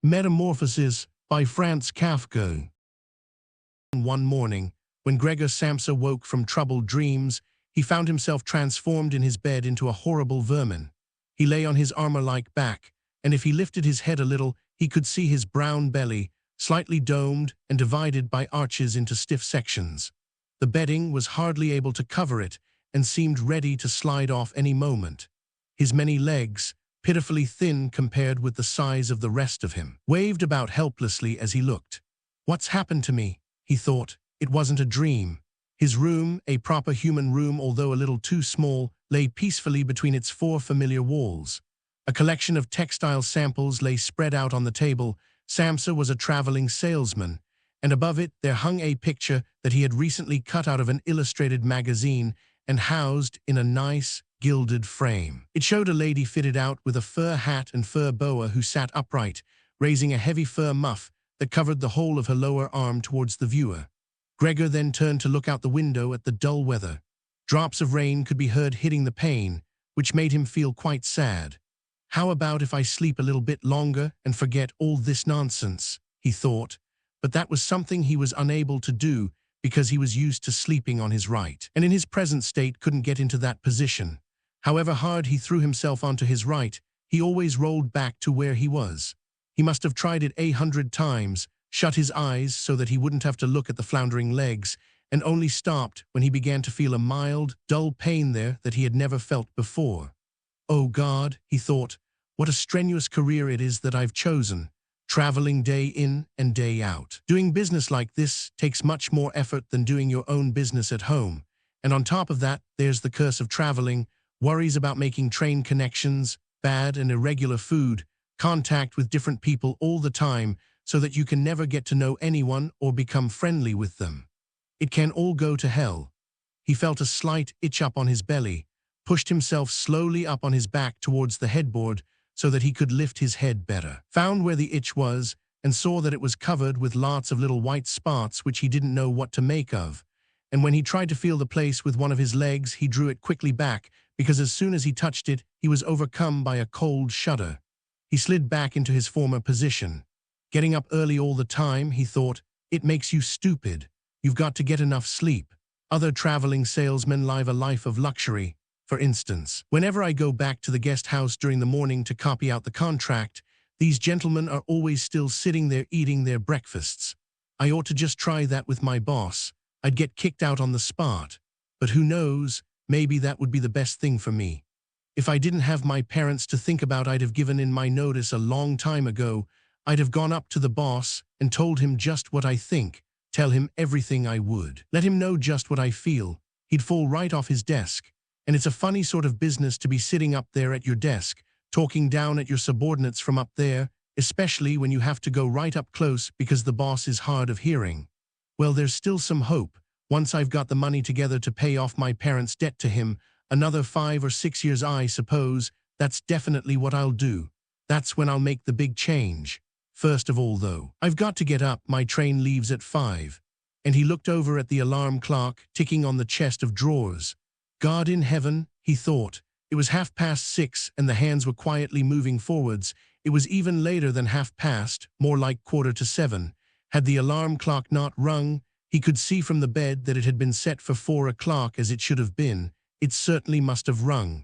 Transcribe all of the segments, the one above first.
Metamorphosis by Franz Kafka. One morning, when Gregor Samsa woke from troubled dreams, he found himself transformed in his bed into a horrible vermin. He lay on his armor-like back, and if he lifted his head a little, he could see his brown belly, slightly domed and divided by arches into stiff sections. The bedding was hardly able to cover it and seemed ready to slide off any moment. His many legs, pitifully thin compared with the size of the rest of him, waved about helplessly as he looked. "What's happened to me?" he thought. It wasn't a dream. His room, a proper human room although a little too small, lay peacefully between its four familiar walls. A collection of textile samples lay spread out on the table. Samsa was a traveling salesman, and above it there hung a picture that he had recently cut out of an illustrated magazine and housed in a nice, gilded frame. It showed a lady fitted out with a fur hat and fur boa who sat upright, raising a heavy fur muff that covered the whole of her lower arm towards the viewer. Gregor then turned to look out the window at the dull weather. Drops of rain could be heard hitting the pane, which made him feel quite sad. "How about if I sleep a little bit longer and forget all this nonsense?" he thought, but that was something he was unable to do because he was used to sleeping on his right, and in his present state couldn't get into that position. However hard he threw himself onto his right, he always rolled back to where he was. He must have tried it 100 times, shut his eyes so that he wouldn't have to look at the floundering legs, and only stopped when he began to feel a mild, dull pain there that he had never felt before. "Oh God," he thought, "what a strenuous career it is that I've chosen. Traveling day in and day out. Doing business like this takes much more effort than doing your own business at home. And on top of that, there's the curse of traveling, worries about making train connections, bad and irregular food, contact with different people all the time so that you can never get to know anyone or become friendly with them. It can all go to hell." He felt a slight itch up on his belly, pushed himself slowly up on his back towards the headboard so that he could lift his head better, found where the itch was, and saw that it was covered with lots of little white spots which he didn't know what to make of. And when he tried to feel the place with one of his legs, he drew it quickly back, because as soon as he touched it, he was overcome by a cold shudder. He slid back into his former position. Getting up early all the time, he thought, it makes you stupid. You've got to get enough sleep. Other traveling salesmen live a life of luxury. For instance, whenever I go back to the guest house during the morning to copy out the contract, these gentlemen are always still sitting there eating their breakfasts. I ought to just try that with my boss. I'd get kicked out on the spot. But who knows, maybe that would be the best thing for me. If I didn't have my parents to think about, I'd have given in my notice a long time ago. I'd have gone up to the boss and told him just what I think, tell him everything I would. Let him know just what I feel. He'd fall right off his desk. And it's a funny sort of business to be sitting up there at your desk, talking down at your subordinates from up there, especially when you have to go right up close because the boss is hard of hearing. Well, there's still some hope. Once I've got the money together to pay off my parents' debt to him, another 5 or 6 years I suppose, that's definitely what I'll do. That's when I'll make the big change. First of all though, I've got to get up, my train leaves at 5. And he looked over at the alarm clock ticking on the chest of drawers. God in heaven, he thought. It was 6:30 and the hands were quietly moving forwards. It was even later than 7:30, more like 7:15. Had the alarm clock not rung, he could see from the bed that it had been set for 4 o'clock as it should have been. It certainly must have rung.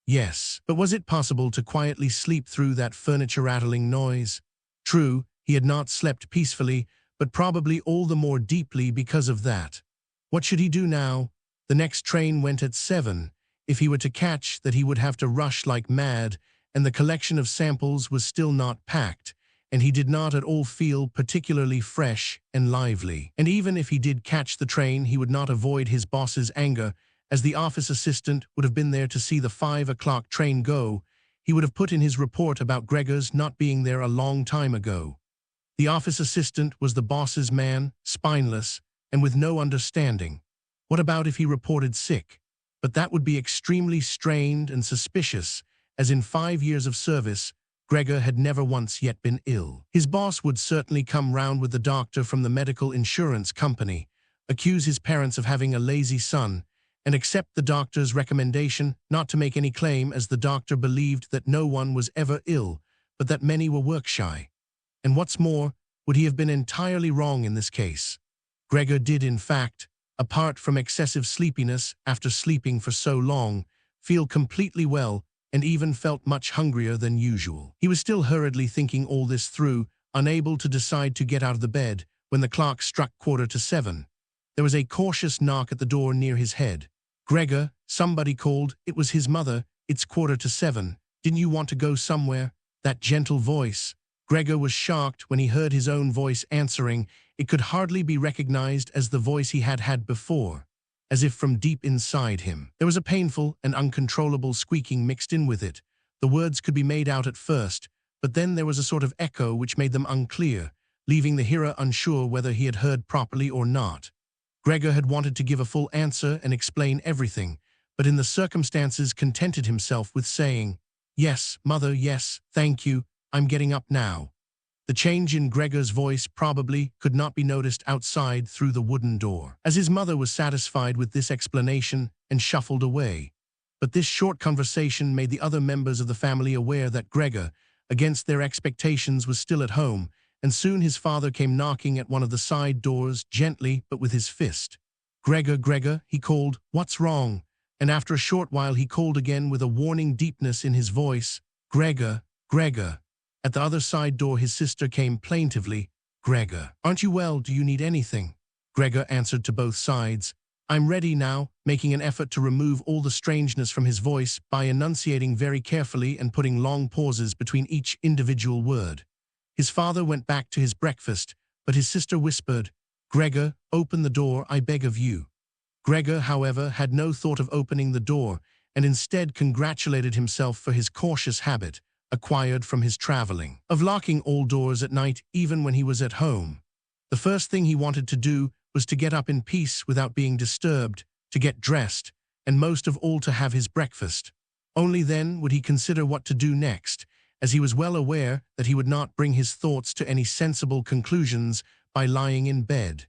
Yes, but was it possible to quietly sleep through that furniture-rattling noise? True, he had not slept peacefully, but probably all the more deeply because of that. What should he do now? The next train went at 7. If he were to catch that, he would have to rush like mad, and the collection of samples was still not packed, and he did not at all feel particularly fresh and lively. And even if he did catch the train, he would not avoid his boss's anger, as the office assistant would have been there to see the 5 o'clock train go. He would have put in his report about Gregor's not being there a long time ago. The office assistant was the boss's man, spineless, and with no understanding. What about if he reported sick? But that would be extremely strained and suspicious, as in 5 years of service, Gregor had never once yet been ill. His boss would certainly come round with the doctor from the medical insurance company, accuse his parents of having a lazy son, and accept the doctor's recommendation not to make any claim, as the doctor believed that no one was ever ill, but that many were work-shy. And what's more, would he have been entirely wrong in this case? Gregor did, in fact, apart from excessive sleepiness after sleeping for so long, feel completely well and even felt much hungrier than usual. He was still hurriedly thinking all this through, unable to decide to get out of the bed, when the clock struck 7:15. There was a cautious knock at the door near his head. "Gregor," somebody called. It was his mother. "It's 7:15. Didn't you want to go somewhere?" That gentle voice. Gregor was shocked when he heard his own voice answering. It could hardly be recognized as the voice he had had before, as if from deep inside him. There was a painful and uncontrollable squeaking mixed in with it. The words could be made out at first, but then there was a sort of echo which made them unclear, leaving the hearer unsure whether he had heard properly or not. Gregor had wanted to give a full answer and explain everything, but in the circumstances contented himself with saying, "Yes, mother, yes, thank you, I'm getting up now." The change in Gregor's voice probably could not be noticed outside through the wooden door, as his mother was satisfied with this explanation and shuffled away. But this short conversation made the other members of the family aware that Gregor, against their expectations, was still at home, and soon his father came knocking at one of the side doors, gently but with his fist. "Gregor, Gregor," he called, "what's wrong?" And after a short while he called again with a warning deepness in his voice, "Gregor, Gregor." At the other side door his sister came plaintively, "Gregor, aren't you well? Do you need anything?" Gregor answered to both sides, "I'm ready now," making an effort to remove all the strangeness from his voice by enunciating very carefully and putting long pauses between each individual word. His father went back to his breakfast, but his sister whispered, "Gregor, open the door, I beg of you." Gregor, however, had no thought of opening the door, and instead congratulated himself for his cautious habit, acquired from his traveling, of locking all doors at night even when he was at home. The first thing he wanted to do was to get up in peace without being disturbed, to get dressed, and most of all to have his breakfast. Only then would he consider what to do next, as he was well aware that he would not bring his thoughts to any sensible conclusions by lying in bed.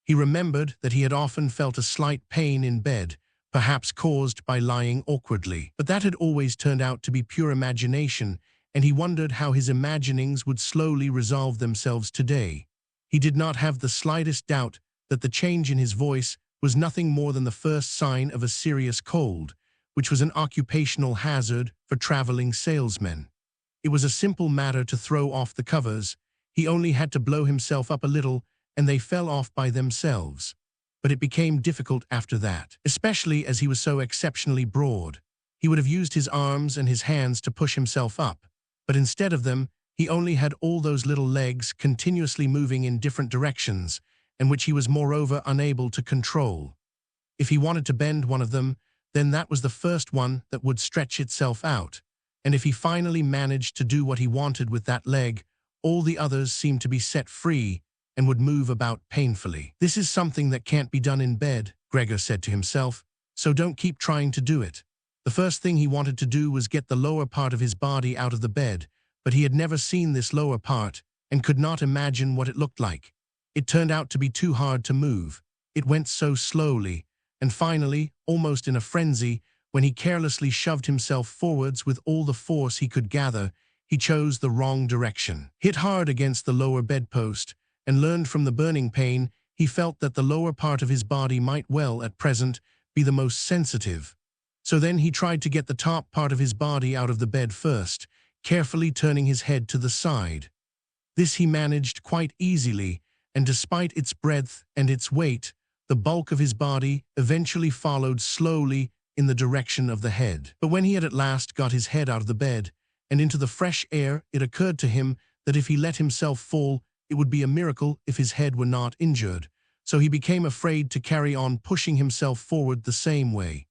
He remembered that he had often felt a slight pain in bed, perhaps caused by lying awkwardly, but that had always turned out to be pure imagination, and he wondered how his imaginings would slowly resolve themselves today. He did not have the slightest doubt that the change in his voice was nothing more than the first sign of a serious cold, which was an occupational hazard for traveling salesmen. It was a simple matter to throw off the covers. He only had to blow himself up a little, and they fell off by themselves. But it became difficult after that, especially as he was so exceptionally broad. He would have used his arms and his hands to push himself up, but instead of them, he only had all those little legs continuously moving in different directions, and which he was moreover unable to control. If he wanted to bend one of them, then that was the first one that would stretch itself out, and if he finally managed to do what he wanted with that leg, all the others seemed to be set free and would move about painfully. "This is something that can't be done in bed," Gregor said to himself, "so don't keep trying to do it." The first thing he wanted to do was get the lower part of his body out of the bed, but he had never seen this lower part and could not imagine what it looked like. It turned out to be too hard to move. It went so slowly, and finally, almost in a frenzy, when he carelessly shoved himself forwards with all the force he could gather, he chose the wrong direction. Hit hard against the lower bedpost, and learned from the burning pain, he felt that the lower part of his body might well, at present, be the most sensitive. So then he tried to get the top part of his body out of the bed first, carefully turning his head to the side. This he managed quite easily, and despite its breadth and its weight, the bulk of his body eventually followed slowly in the direction of the head. But when he had at last got his head out of the bed and into the fresh air, it occurred to him that if he let himself fall, it would be a miracle if his head were not injured. So he became afraid to carry on pushing himself forward the same way.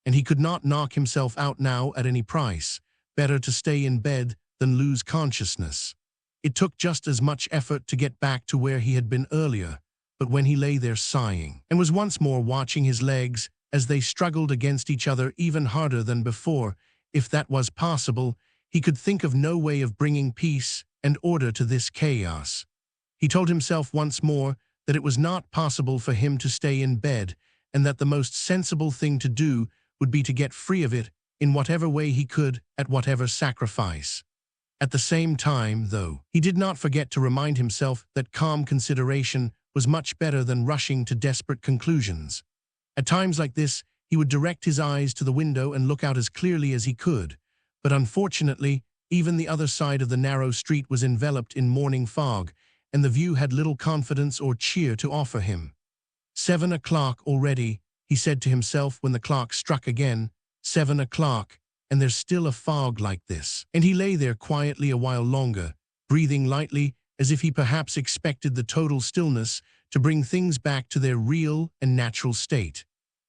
And he could not knock himself out now at any price. Better to stay in bed than lose consciousness. It took just as much effort to get back to where he had been earlier, but when he lay there sighing, and was once more watching his legs as they struggled against each other even harder than before, if that was possible, he could think of no way of bringing peace and order to this chaos. He told himself once more that it was not possible for him to stay in bed, and that the most sensible thing to do would be to get free of it in whatever way he could, at whatever sacrifice. At the same time, though, he did not forget to remind himself that calm consideration was much better than rushing to desperate conclusions. At times like this, he would direct his eyes to the window and look out as clearly as he could, but unfortunately, even the other side of the narrow street was enveloped in morning fog, and the view had little confidence or cheer to offer him. 7 o'clock already, he said to himself when the clock struck again. 7 o'clock, and there's still a fog like this. And he lay there quietly a while longer, breathing lightly as if he perhaps expected the total stillness to bring things back to their real and natural state.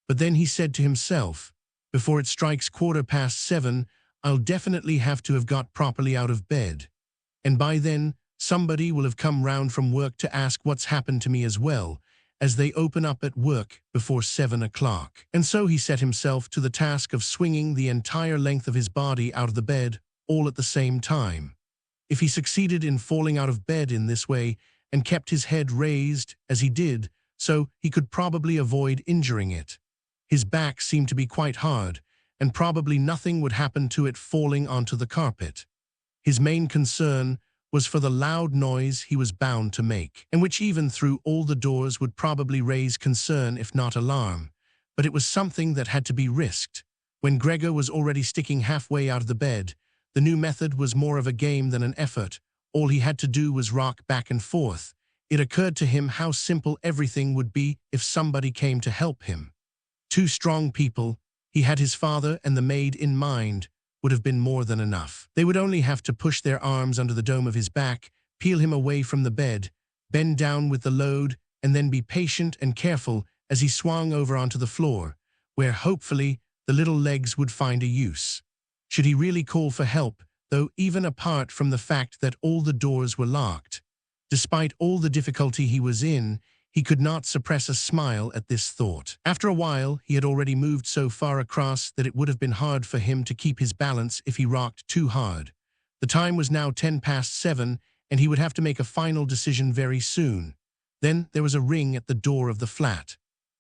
But then he said to himself, before it strikes 7:15, I'll definitely have to have got properly out of bed. And by then, somebody will have come round from work to ask what's happened to me as well, as they open up at work before 7 o'clock. And so he set himself to the task of swinging the entire length of his body out of the bed, all at the same time. If he succeeded in falling out of bed in this way and kept his head raised, as he did, so he could probably avoid injuring it. His back seemed to be quite hard, and probably nothing would happen to it falling onto the carpet. His main concern was for the loud noise he was bound to make, and which even through all the doors would probably raise concern if not alarm. But it was something that had to be risked. When Gregor was already sticking halfway out of the bed, the new method was more of a game than an effort. All he had to do was rock back and forth. It occurred to him how simple everything would be if somebody came to help him. 2 strong people, he had his father and the maid in mind, would have been more than enough. They would only have to push their arms under the dome of his back, peel him away from the bed, bend down with the load, and then be patient and careful as he swung over onto the floor, where hopefully the little legs would find a use. Should he really call for help, though, even apart from the fact that all the doors were locked? Despite all the difficulty he was in, he could not suppress a smile at this thought. After a while, he had already moved so far across that it would have been hard for him to keep his balance if he rocked too hard. The time was now 7:10, and he would have to make a final decision very soon. Then there was a ring at the door of the flat.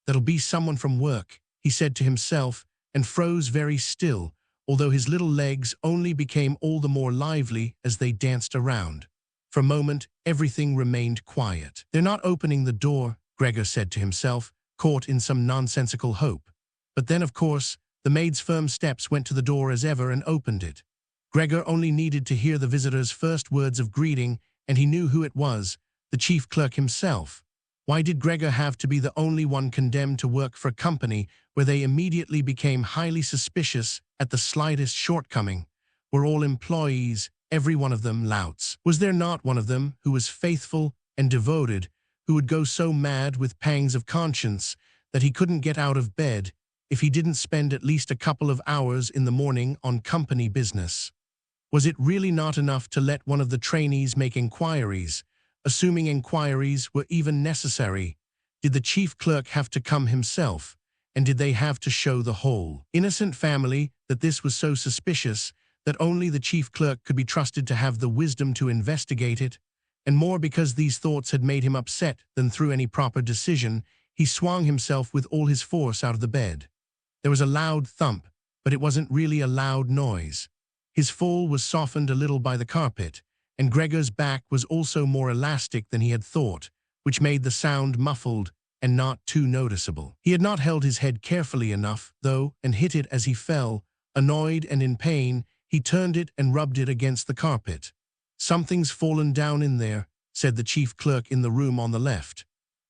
That'll be someone from work, he said to himself, and froze very still, although his little legs only became all the more lively as they danced around. For a moment, everything remained quiet. They're not opening the door, Gregor said to himself, caught in some nonsensical hope. But then, of course, the maid's firm steps went to the door as ever and opened it. Gregor only needed to hear the visitor's first words of greeting, and he knew who it was, the chief clerk himself. Why did Gregor have to be the only one condemned to work for a company where they immediately became highly suspicious at the slightest shortcoming? Were all employees, every one of them, louts? Was there not one of them who was faithful and devoted, who would go so mad with pangs of conscience that he couldn't get out of bed if he didn't spend at least a couple of hours in the morning on company business? Was it really not enough to let one of the trainees make inquiries, assuming inquiries were even necessary? Did the chief clerk have to come himself? And did they have to show the whole innocent family that this was so suspicious that only the chief clerk could be trusted to have the wisdom to investigate it? And more because these thoughts had made him upset than through any proper decision, he swung himself with all his force out of the bed. There was a loud thump, but it wasn't really a loud noise. His fall was softened a little by the carpet, and Gregor's back was also more elastic than he had thought, which made the sound muffled and not too noticeable. He had not held his head carefully enough, though, and hit it as he fell. Annoyed and in pain, he turned it and rubbed it against the carpet. "Something's fallen down in there," said the chief clerk in the room on the left.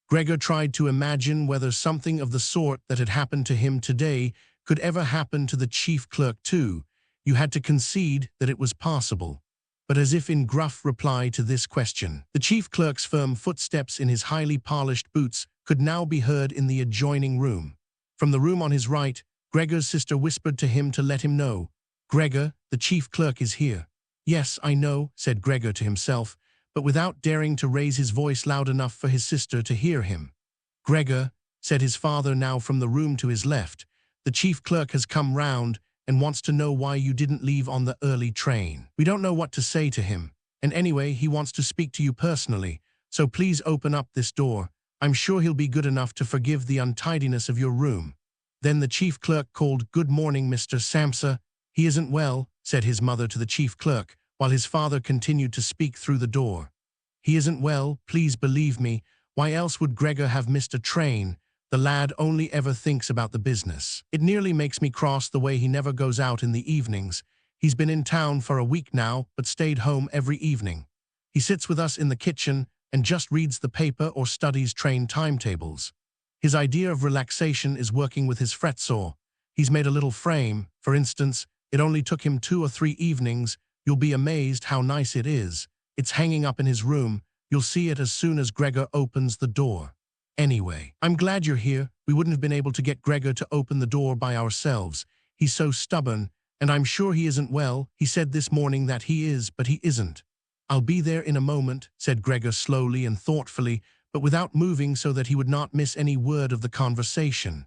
Gregor tried to imagine whether something of the sort that had happened to him today could ever happen to the chief clerk too. You had to concede that it was possible. But as if in gruff reply to this question, the chief clerk's firm footsteps in his highly polished boots could now be heard in the adjoining room. From the room on his right, Gregor's sister whispered to him to let him know. "Gregor, the chief clerk is here." "Yes, I know," said Gregor to himself, but without daring to raise his voice loud enough for his sister to hear him. "Gregor," said his father now from the room to his left, "the chief clerk has come round and wants to know why you didn't leave on the early train. We don't know what to say to him, and anyway, he wants to speak to you personally, so please open up this door. I'm sure he'll be good enough to forgive the untidiness of your room." Then the chief clerk called, "Good morning, Mr. Samsa." "He isn't well," said his mother to the chief clerk, while his father continued to speak through the door. "He isn't well, please believe me. Why else would Gregor have missed a train? The lad only ever thinks about the business. It nearly makes me cross the way he never goes out in the evenings. He's been in town for a week now, but stayed home every evening. He sits with us in the kitchen and just reads the paper or studies train timetables. His idea of relaxation is working with his fretsaw. He's made a little frame, for instance. It only took him 2 or 3 evenings. You'll be amazed how nice it is. It's hanging up in his room. You'll see it as soon as Gregor opens the door. Anyway, I'm glad you're here. We wouldn't have been able to get Gregor to open the door by ourselves. He's so stubborn, and I'm sure he isn't well. He said this morning that he is, but he isn't." "I'll be there in a moment," said Gregor slowly and thoughtfully, but without moving so that he would not miss any word of the conversation.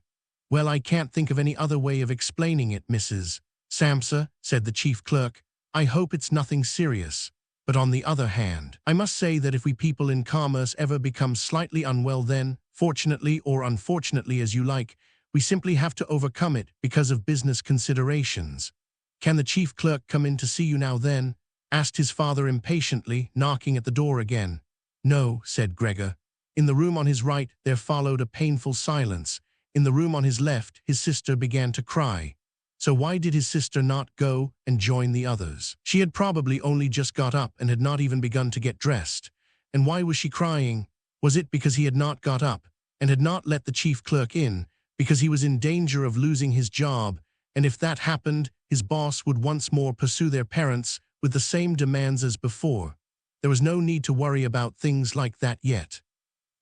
"Well, I can't think of any other way of explaining it, Mrs. Samsa," said the chief clerk. "I hope it's nothing serious. But on the other hand, I must say that if we people in commerce ever become slightly unwell, then, fortunately or unfortunately as you like, we simply have to overcome it because of business considerations." "Can the chief clerk come in to see you now then?" asked his father impatiently, knocking at the door again. "No," said Gregor. In the room on his right there followed a painful silence. In the room on his left his sister began to cry. So why did his sister not go and join the others? She had probably only just got up and had not even begun to get dressed. And why was she crying? Was it because he had not got up and had not let the chief clerk in, because he was in danger of losing his job, and if that happened, his boss would once more pursue their parents with the same demands as before? There was no need to worry about things like that yet.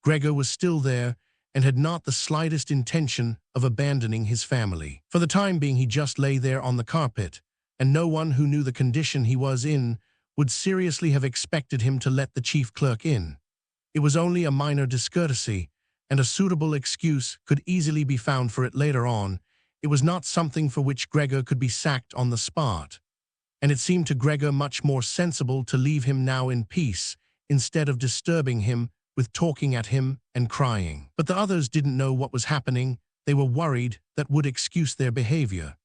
Gregor was still there, and had not the slightest intention of abandoning his family. For the time being he just lay there on the carpet, and no one who knew the condition he was in would seriously have expected him to let the chief clerk in. It was only a minor discourtesy, and a suitable excuse could easily be found for it later on. It was not something for which Gregor could be sacked on the spot, and it seemed to Gregor much more sensible to leave him now in peace, instead of disturbing him with talking at him and crying. But the others didn't know what was happening. They were worried that would excuse their behavior.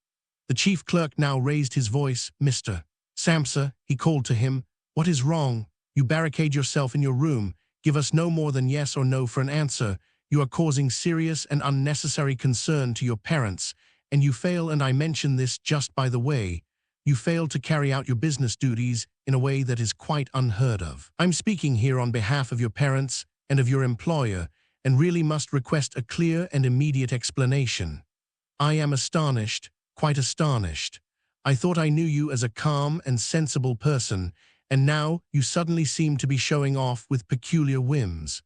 The chief clerk now raised his voice. "Mr. Samsa," he called to him, "what is wrong? You barricade yourself in your room. Give us no more than yes or no for an answer. You are causing serious and unnecessary concern to your parents, and you fail, and I mention this just by the way, you fail to carry out your business duties in a way that is quite unheard of. I'm speaking here on behalf of your parents and of your employer, and really must request a clear and immediate explanation. I am astonished, quite astonished. I thought I knew you as a calm and sensible person, and now you suddenly seem to be showing off with peculiar whims.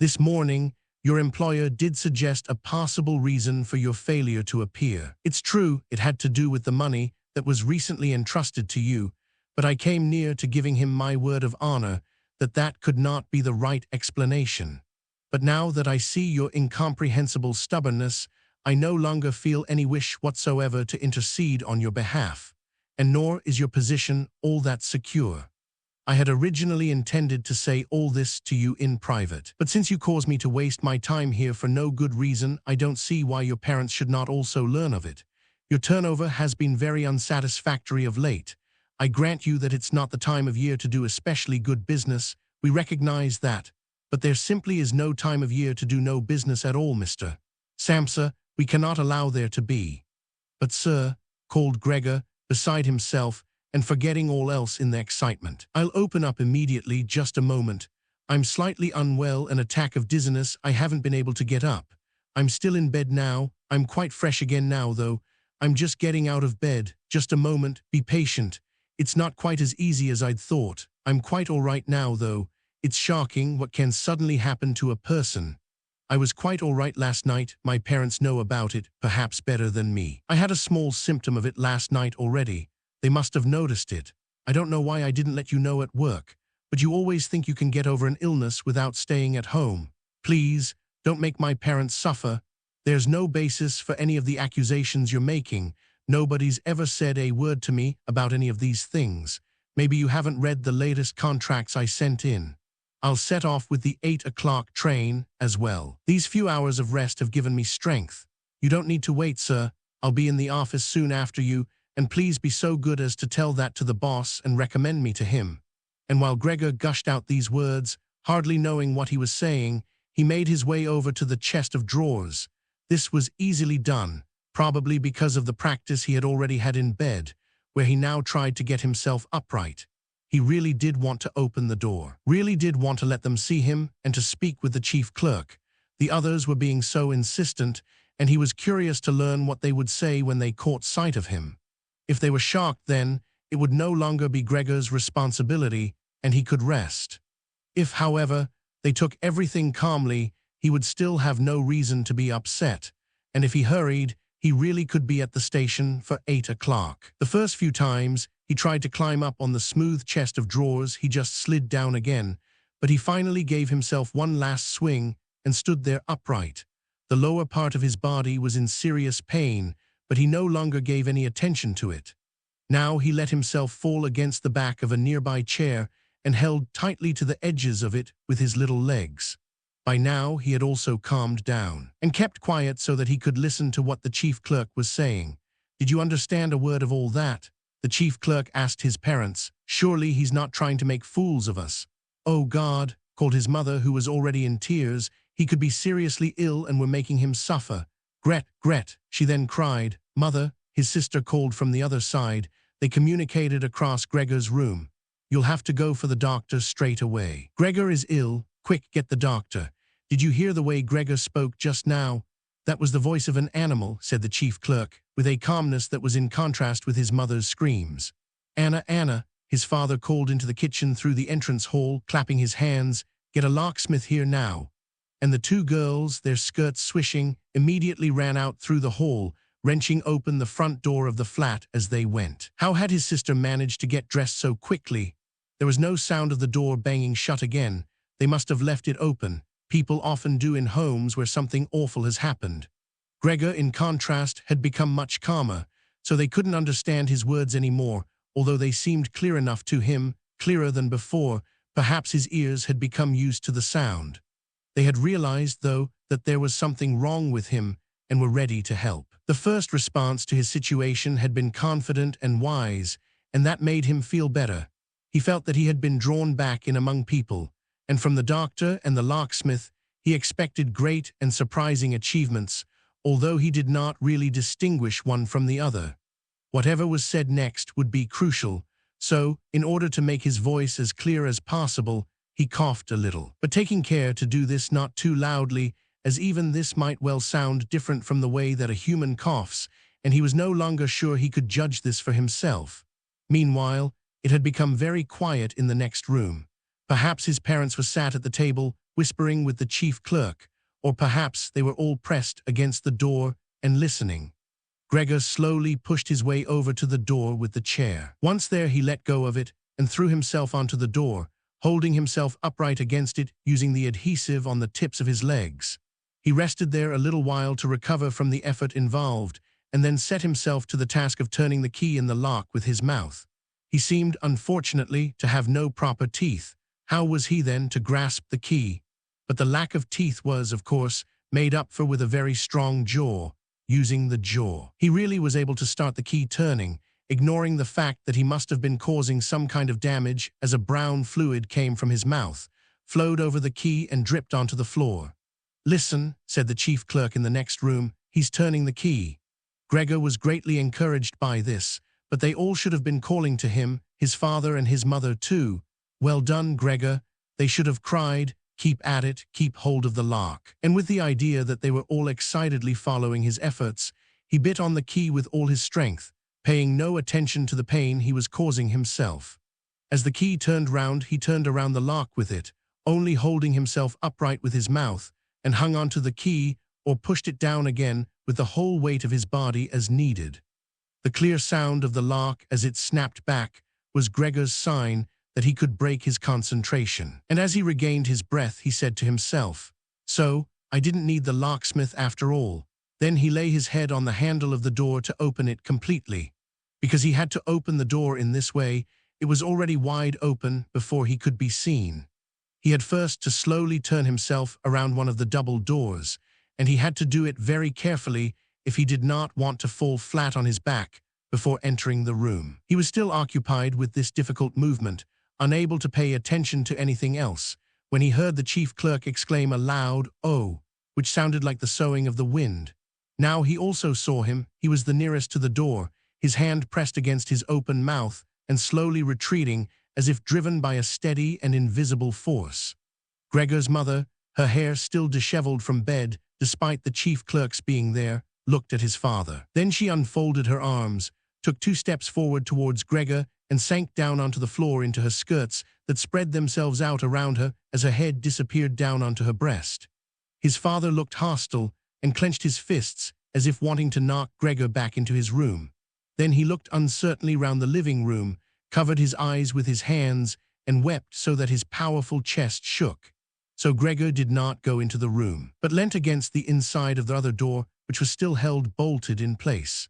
This morning, your employer did suggest a possible reason for your failure to appear. It's true, it had to do with the money that was recently entrusted to you, but I came near to giving him my word of honor that that could not be the right explanation. But now that I see your incomprehensible stubbornness, I no longer feel any wish whatsoever to intercede on your behalf, and nor is your position all that secure. I had originally intended to say all this to you in private, but since you cause me to waste my time here for no good reason, I don't see why your parents should not also learn of it. Your turnover has been very unsatisfactory of late. I grant you that it's not the time of year to do especially good business. We recognize that. But there simply is no time of year to do no business at all, Mr. Samsa. We cannot allow there to be. But sir, called Gregor, beside himself, and forgetting all else in the excitement. I'll open up immediately, just a moment. I'm slightly unwell, an attack of dizziness. I haven't been able to get up. I'm still in bed now. I'm quite fresh again now, though. I'm just getting out of bed. Just a moment, be patient. It's not quite as easy as I'd thought. I'm quite all right now, though. It's shocking what can suddenly happen to a person. I was quite all right last night. My parents know about it, perhaps better than me. I had a small symptom of it last night already. They must have noticed it. I don't know why I didn't let you know at work, but you always think you can get over an illness without staying at home. Please, don't make my parents suffer. There's no basis for any of the accusations you're making. Nobody's ever said a word to me about any of these things. Maybe you haven't read the latest contracts I sent in. I'll set off with the 8 o'clock train as well. These few hours of rest have given me strength. You don't need to wait, sir. I'll be in the office soon after you, and please be so good as to tell that to the boss and recommend me to him." And while Gregor gushed out these words, hardly knowing what he was saying, he made his way over to the chest of drawers. This was easily done, probably because of the practice he had already had in bed, where he now tried to get himself upright. He really did want to open the door, really did want to let them see him and to speak with the chief clerk. The others were being so insistent, and he was curious to learn what they would say when they caught sight of him. If they were shocked, then it would no longer be Gregor's responsibility, and he could rest. If, however, they took everything calmly, he would still have no reason to be upset, and if he hurried, he really could be at the station for 8 o'clock. The first few times he tried to climb up on the smooth chest of drawers, he just slid down again, but he finally gave himself one last swing and stood there upright. The lower part of his body was in serious pain, but he no longer gave any attention to it. Now he let himself fall against the back of a nearby chair and held tightly to the edges of it with his little legs. By now he had also calmed down and kept quiet so that he could listen to what the chief clerk was saying. "Did you understand a word of all that?" the chief clerk asked his parents. "Surely he's not trying to make fools of us." "Oh God," called his mother, who was already in tears. "He could be seriously ill and we're making him suffer." "Gret, Gret," she then cried. "Mother," his sister called from the other side. They communicated across Gregor's room. "You'll have to go for the doctor straight away. Gregor is ill. Quick, get the doctor." "Did you hear the way Gregor spoke just now?" "That was the voice of an animal," said the chief clerk, with a calmness that was in contrast with his mother's screams. "Anna, Anna," his father called into the kitchen through the entrance hall, clapping his hands. "Get a locksmith here now." And the two girls, their skirts swishing, immediately ran out through the hall, wrenching open the front door of the flat as they went. How had his sister managed to get dressed so quickly? There was no sound of the door banging shut again. They must have left it open. People often do in homes where something awful has happened. Gregor, in contrast, had become much calmer, so they couldn't understand his words anymore, although they seemed clear enough to him, clearer than before. Perhaps his ears had become used to the sound. They had realized, though, that there was something wrong with him and were ready to help. The first response to his situation had been confident and wise, and that made him feel better. He felt that he had been drawn back in among people, and from the doctor and the locksmith he expected great and surprising achievements, although he did not really distinguish one from the other. Whatever was said next would be crucial, so, in order to make his voice as clear as possible, he coughed a little, but taking care to do this not too loudly, as even this might well sound different from the way that a human coughs, and he was no longer sure he could judge this for himself. Meanwhile, it had become very quiet in the next room. Perhaps his parents were sat at the table, whispering with the chief clerk, or perhaps they were all pressed against the door and listening. Gregor slowly pushed his way over to the door with the chair. Once there, he let go of it and threw himself onto the door, holding himself upright against it using the adhesive on the tips of his legs. He rested there a little while to recover from the effort involved, and then set himself to the task of turning the key in the lock with his mouth. He seemed, unfortunately, to have no proper teeth. How was he then to grasp the key? But the lack of teeth was, of course, made up for with a very strong jaw. Using the jaw, he really was able to start the key turning, ignoring the fact that he must have been causing some kind of damage as a brown fluid came from his mouth, flowed over the key and dripped onto the floor. "Listen," said the chief clerk in the next room, "he's turning the key." Gregor was greatly encouraged by this, but they all should have been calling to him, his father and his mother too. "Well done, Gregor," they should have cried. "Keep at it, keep hold of the lock." And with the idea that they were all excitedly following his efforts, he bit on the key with all his strength, paying no attention to the pain he was causing himself. As the key turned round, he turned around the lock with it, only holding himself upright with his mouth, and hung onto the key or pushed it down again with the whole weight of his body as needed. The clear sound of the lock as it snapped back was Gregor's sign that he could break his concentration. And as he regained his breath, he said to himself, "So, I didn't need the locksmith after all." Then he lay his head on the handle of the door to open it completely. Because he had to open the door in this way, it was already wide open before he could be seen. He had first to slowly turn himself around one of the double doors, and he had to do it very carefully if he did not want to fall flat on his back, before entering the room. He was still occupied with this difficult movement, unable to pay attention to anything else, when he heard the chief clerk exclaim a loud "Oh," which sounded like the soughing of the wind. Now he also saw him. He was the nearest to the door, his hand pressed against his open mouth and slowly retreating as if driven by a steady and invisible force. Gregor's mother, her hair still disheveled from bed despite the chief clerk's being there, looked at his father. Then she unfolded her arms, took 2 steps forward towards Gregor, and sank down onto the floor into her skirts that spread themselves out around her as her head disappeared down onto her breast. His father looked hostile and clenched his fists as if wanting to knock Gregor back into his room. Then he looked uncertainly round the living room, covered his eyes with his hands, and wept so that his powerful chest shook. So Gregor did not go into the room, but leant against the inside of the other door, which was still held bolted in place.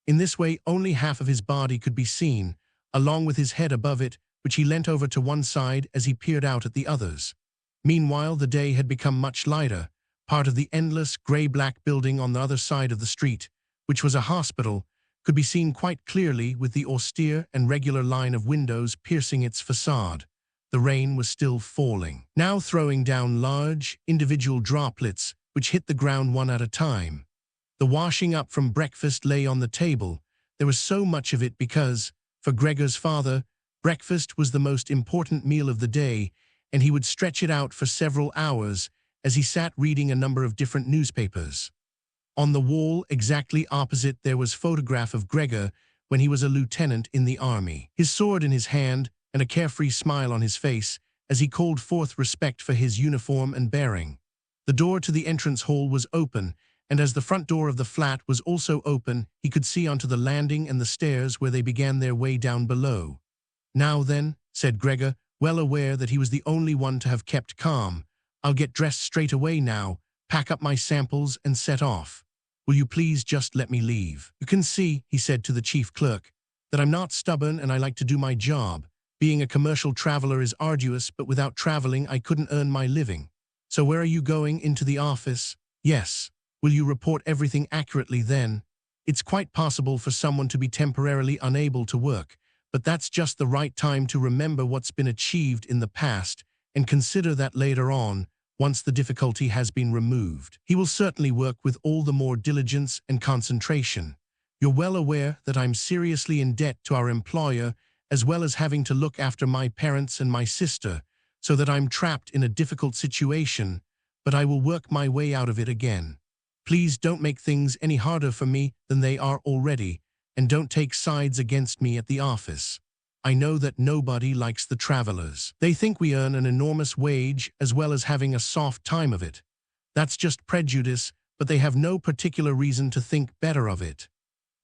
In this way, only half of his body could be seen, along with his head above it, which he leant over to one side as he peered out at the others. Meanwhile, the day had become much lighter. Part of the endless, gray-black building on the other side of the street, which was a hospital, could be seen quite clearly with the austere and regular line of windows piercing its facade. The rain was still falling, now throwing down large, individual droplets which hit the ground one at a time. The washing up from breakfast lay on the table. There was so much of it because, for Gregor's father, breakfast was the most important meal of the day, and he would stretch it out for several hours as he sat reading a number of different newspapers. On the wall exactly opposite there was a photograph of Gregor when he was a lieutenant in the army, his sword in his hand and a carefree smile on his face as he called forth respect for his uniform and bearing. The door to the entrance hall was open, and as the front door of the flat was also open, he could see onto the landing and the stairs where they began their way down below. "Now then," said Gregor, well aware that he was the only one to have kept calm, "I'll get dressed straight away now, pack up my samples and set off. Will you please just let me leave? You can see," he said to the chief clerk, "that I'm not stubborn and I like to do my job. Being a commercial traveler is arduous, but without traveling I couldn't earn my living. So where are you going? Into the office?" "Yes." "Will you report everything accurately then? It's quite possible for someone to be temporarily unable to work, but that's just the right time to remember what's been achieved in the past and consider that later on, once the difficulty has been removed. He will certainly work with all the more diligence and concentration. You're well aware that I'm seriously in debt to our employer, as well as having to look after my parents and my sister, so that I'm trapped in a difficult situation, but I will work my way out of it again. Please don't make things any harder for me than they are already, and don't take sides against me at the office. I know that nobody likes the travelers. They think we earn an enormous wage as well as having a soft time of it. That's just prejudice, but they have no particular reason to think better of it.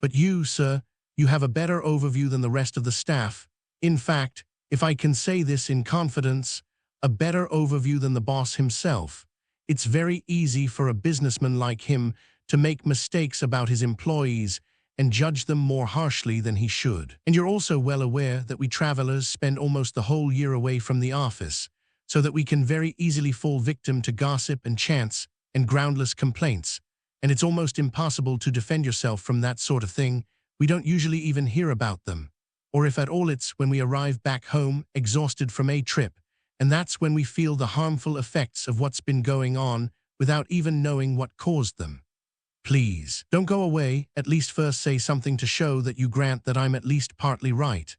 But you, sir, you have a better overview than the rest of the staff. In fact, if I can say this in confidence, a better overview than the boss himself. It's very easy for a businessman like him to make mistakes about his employees and judge them more harshly than he should. And you're also well aware that we travelers spend almost the whole year away from the office, so that we can very easily fall victim to gossip and chance and groundless complaints. And it's almost impossible to defend yourself from that sort of thing. We don't usually even hear about them. Or if at all, it's when we arrive back home, exhausted from a trip, and that's when we feel the harmful effects of what's been going on without even knowing what caused them. Please, don't go away, at least first say something to show that you grant that I'm at least partly right."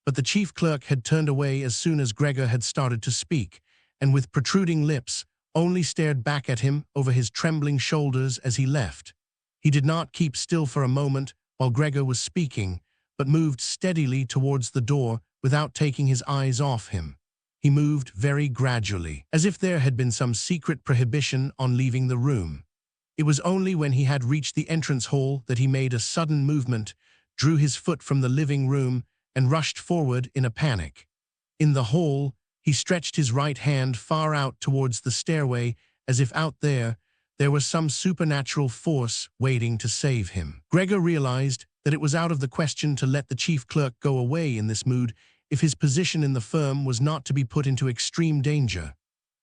But the chief clerk had turned away as soon as Gregor had started to speak, and with protruding lips, only stared back at him over his trembling shoulders as he left. He did not keep still for a moment while Gregor was speaking, but moved steadily towards the door without taking his eyes off him. He moved very gradually, as if there had been some secret prohibition on leaving the room. It was only when he had reached the entrance hall that he made a sudden movement, drew his foot from the living room, and rushed forward in a panic. In the hall, he stretched his right hand far out towards the stairway, as if out there was some supernatural force waiting to save him. Gregor realized that it was out of the question to let the chief clerk go away in this mood if his position in the firm was not to be put into extreme danger.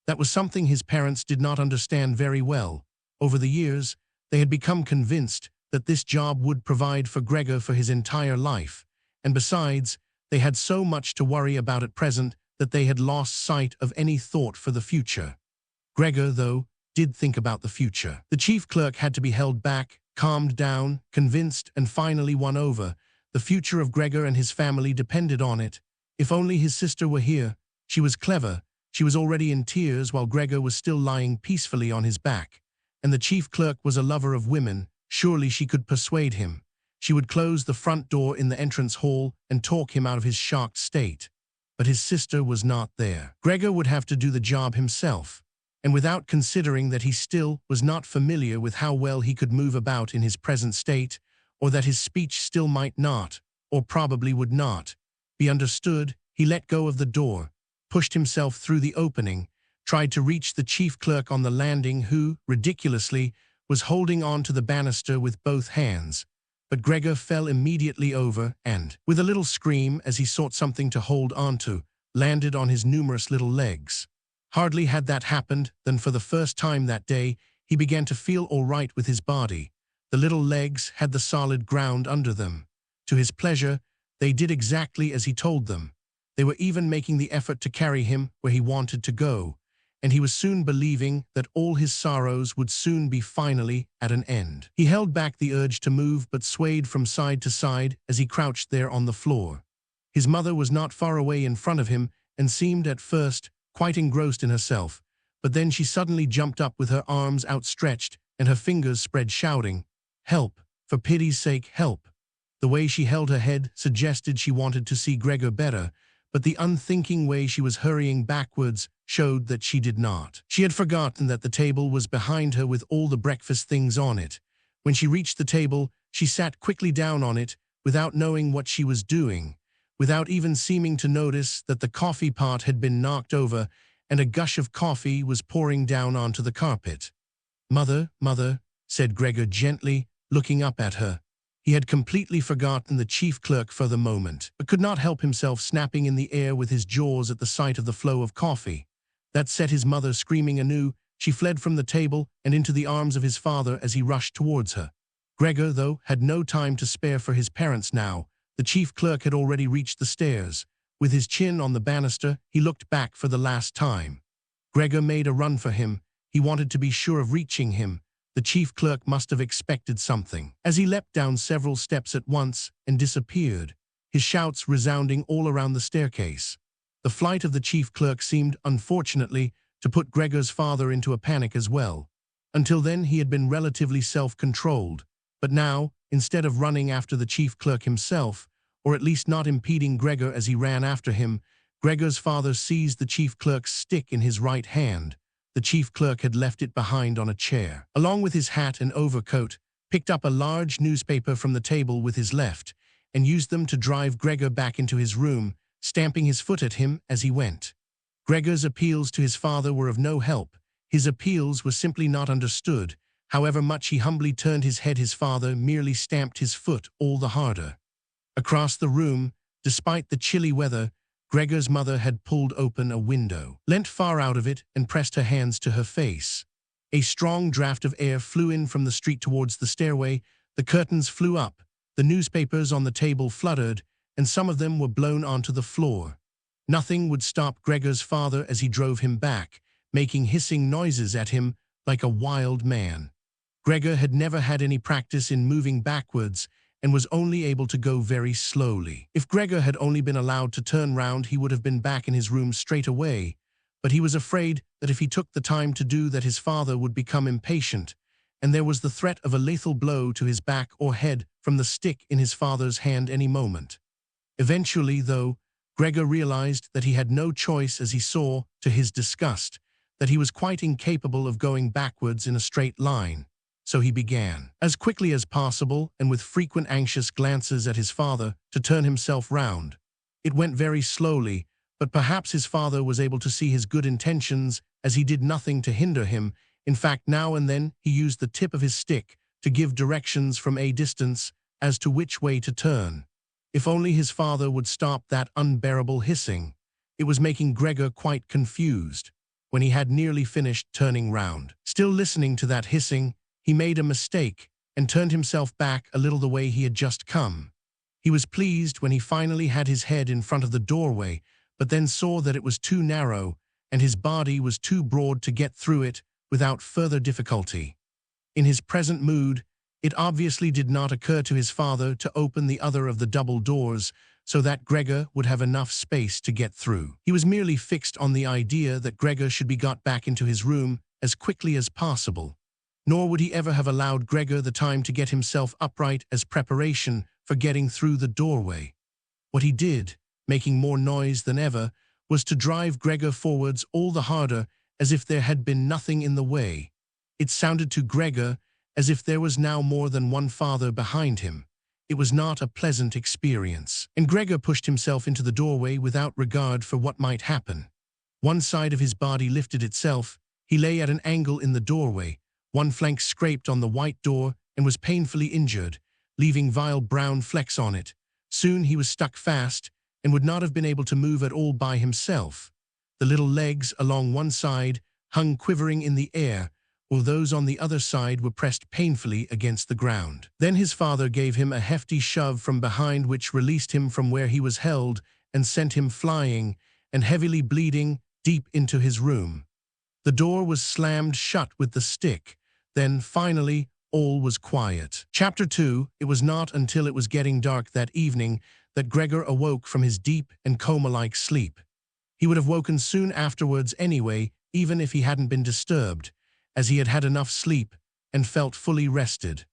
That was something his parents did not understand very well. Over the years, they had become convinced that this job would provide for Gregor for his entire life, and besides, they had so much to worry about at present that they had lost sight of any thought for the future. Gregor, though, did think about the future. The chief clerk had to be held back, calmed down, convinced, and finally won over. The future of Gregor and his family depended on it. If only his sister were here. She was clever. She was already in tears while Gregor was still lying peacefully on his back. And the chief clerk was a lover of women. Surely she could persuade him. She would close the front door in the entrance hall and talk him out of his shocked state. But his sister was not there. Gregor would have to do the job himself. And without considering that he still was not familiar with how well he could move about in his present state, or that his speech still might not, or probably would not, be understood, he let go of the door, pushed himself through the opening, tried to reach the chief clerk on the landing who, ridiculously, was holding on to the banister with both hands. But Gregor fell immediately over and, with a little scream as he sought something to hold onto, landed on his numerous little legs. Hardly had that happened than for the first time that day he began to feel all right with his body. The little legs had the solid ground under them. To his pleasure, they did exactly as he told them. They were even making the effort to carry him where he wanted to go, and he was soon believing that all his sorrows would soon be finally at an end. He held back the urge to move but swayed from side to side as he crouched there on the floor. His mother was not far away in front of him and seemed at first quite engrossed in herself, but then she suddenly jumped up with her arms outstretched and her fingers spread shouting, "Help! For pity's sake, help!" The way she held her head suggested she wanted to see Gregor better, but the unthinking way she was hurrying backwards showed that she did not. She had forgotten that the table was behind her with all the breakfast things on it. When she reached the table, she sat quickly down on it, without knowing what she was doing, without even seeming to notice that the coffee pot had been knocked over and a gush of coffee was pouring down onto the carpet. "Mother, mother," said Gregor gently, looking up at her. He had completely forgotten the chief clerk for the moment, but could not help himself snapping in the air with his jaws at the sight of the flow of coffee. That set his mother screaming anew. She fled from the table and into the arms of his father as he rushed towards her. Gregor, though, had no time to spare for his parents now. The chief clerk had already reached the stairs. With his chin on the banister, he looked back for the last time. Gregor made a run for him. He wanted to be sure of reaching him. The chief clerk must have expected something, as he leapt down several steps at once and disappeared, his shouts resounding all around the staircase. The flight of the chief clerk seemed, unfortunately, to put Gregor's father into a panic as well. Until then he had been relatively self-controlled, but now, instead of running after the chief clerk himself, or at least not impeding Gregor as he ran after him, Gregor's father seized the chief clerk's stick in his right hand. The chief clerk had left it behind on a chair. Along with his hat and overcoat, picked up a large newspaper from the table with his left, and used them to drive Gregor back into his room, stamping his foot at him as he went. Gregor's appeals to his father were of no help. His appeals were simply not understood. However much he humbly turned his head, his father merely stamped his foot all the harder. Across the room, despite the chilly weather, Gregor's mother had pulled open a window, leant far out of it, and pressed her hands to her face. A strong draft of air flew in from the street towards the stairway, the curtains flew up, the newspapers on the table fluttered, and some of them were blown onto the floor. Nothing would stop Gregor's father as he drove him back, making hissing noises at him like a wild man. Gregor had never had any practice in moving backwards, and was only able to go very slowly. If Gregor had only been allowed to turn round, he would have been back in his room straight away, but he was afraid that if he took the time to do that, his father would become impatient, and there was the threat of a lethal blow to his back or head from the stick in his father's hand any moment. Eventually, though, Gregor realized that he had no choice as he saw, to his disgust, that he was quite incapable of going backwards in a straight line. So he began, as quickly as possible and with frequent anxious glances at his father, to turn himself round. It went very slowly, but perhaps his father was able to see his good intentions as he did nothing to hinder him. In fact, now and then he used the tip of his stick to give directions from a distance as to which way to turn. If only his father would stop that unbearable hissing. It was making Gregor quite confused. When he had nearly finished turning round, still listening to that hissing, he made a mistake and turned himself back a little the way he had just come. He was pleased when he finally had his head in front of the doorway, but then saw that it was too narrow, and his body was too broad to get through it without further difficulty. In his present mood, it obviously did not occur to his father to open the other of the double doors so that Gregor would have enough space to get through. He was merely fixed on the idea that Gregor should be got back into his room as quickly as possible. Nor would he ever have allowed Gregor the time to get himself upright as preparation for getting through the doorway. What he did, making more noise than ever, was to drive Gregor forwards all the harder as if there had been nothing in the way. It sounded to Gregor as if there was now more than one father behind him. It was not a pleasant experience. And Gregor pushed himself into the doorway without regard for what might happen. One side of his body lifted itself. He lay at an angle in the doorway. One flank scraped on the white door and was painfully injured, leaving vile brown flecks on it. Soon he was stuck fast and would not have been able to move at all by himself. The little legs along one side hung quivering in the air, while those on the other side were pressed painfully against the ground. Then his father gave him a hefty shove from behind which released him from where he was held and sent him flying and heavily bleeding deep into his room. The door was slammed shut with the stick. Then, finally, all was quiet. Chapter 2. It was not until it was getting dark that evening that Gregor awoke from his deep and coma-like sleep. He would have woken soon afterwards anyway, even if he hadn't been disturbed, as he had had enough sleep and felt fully rested.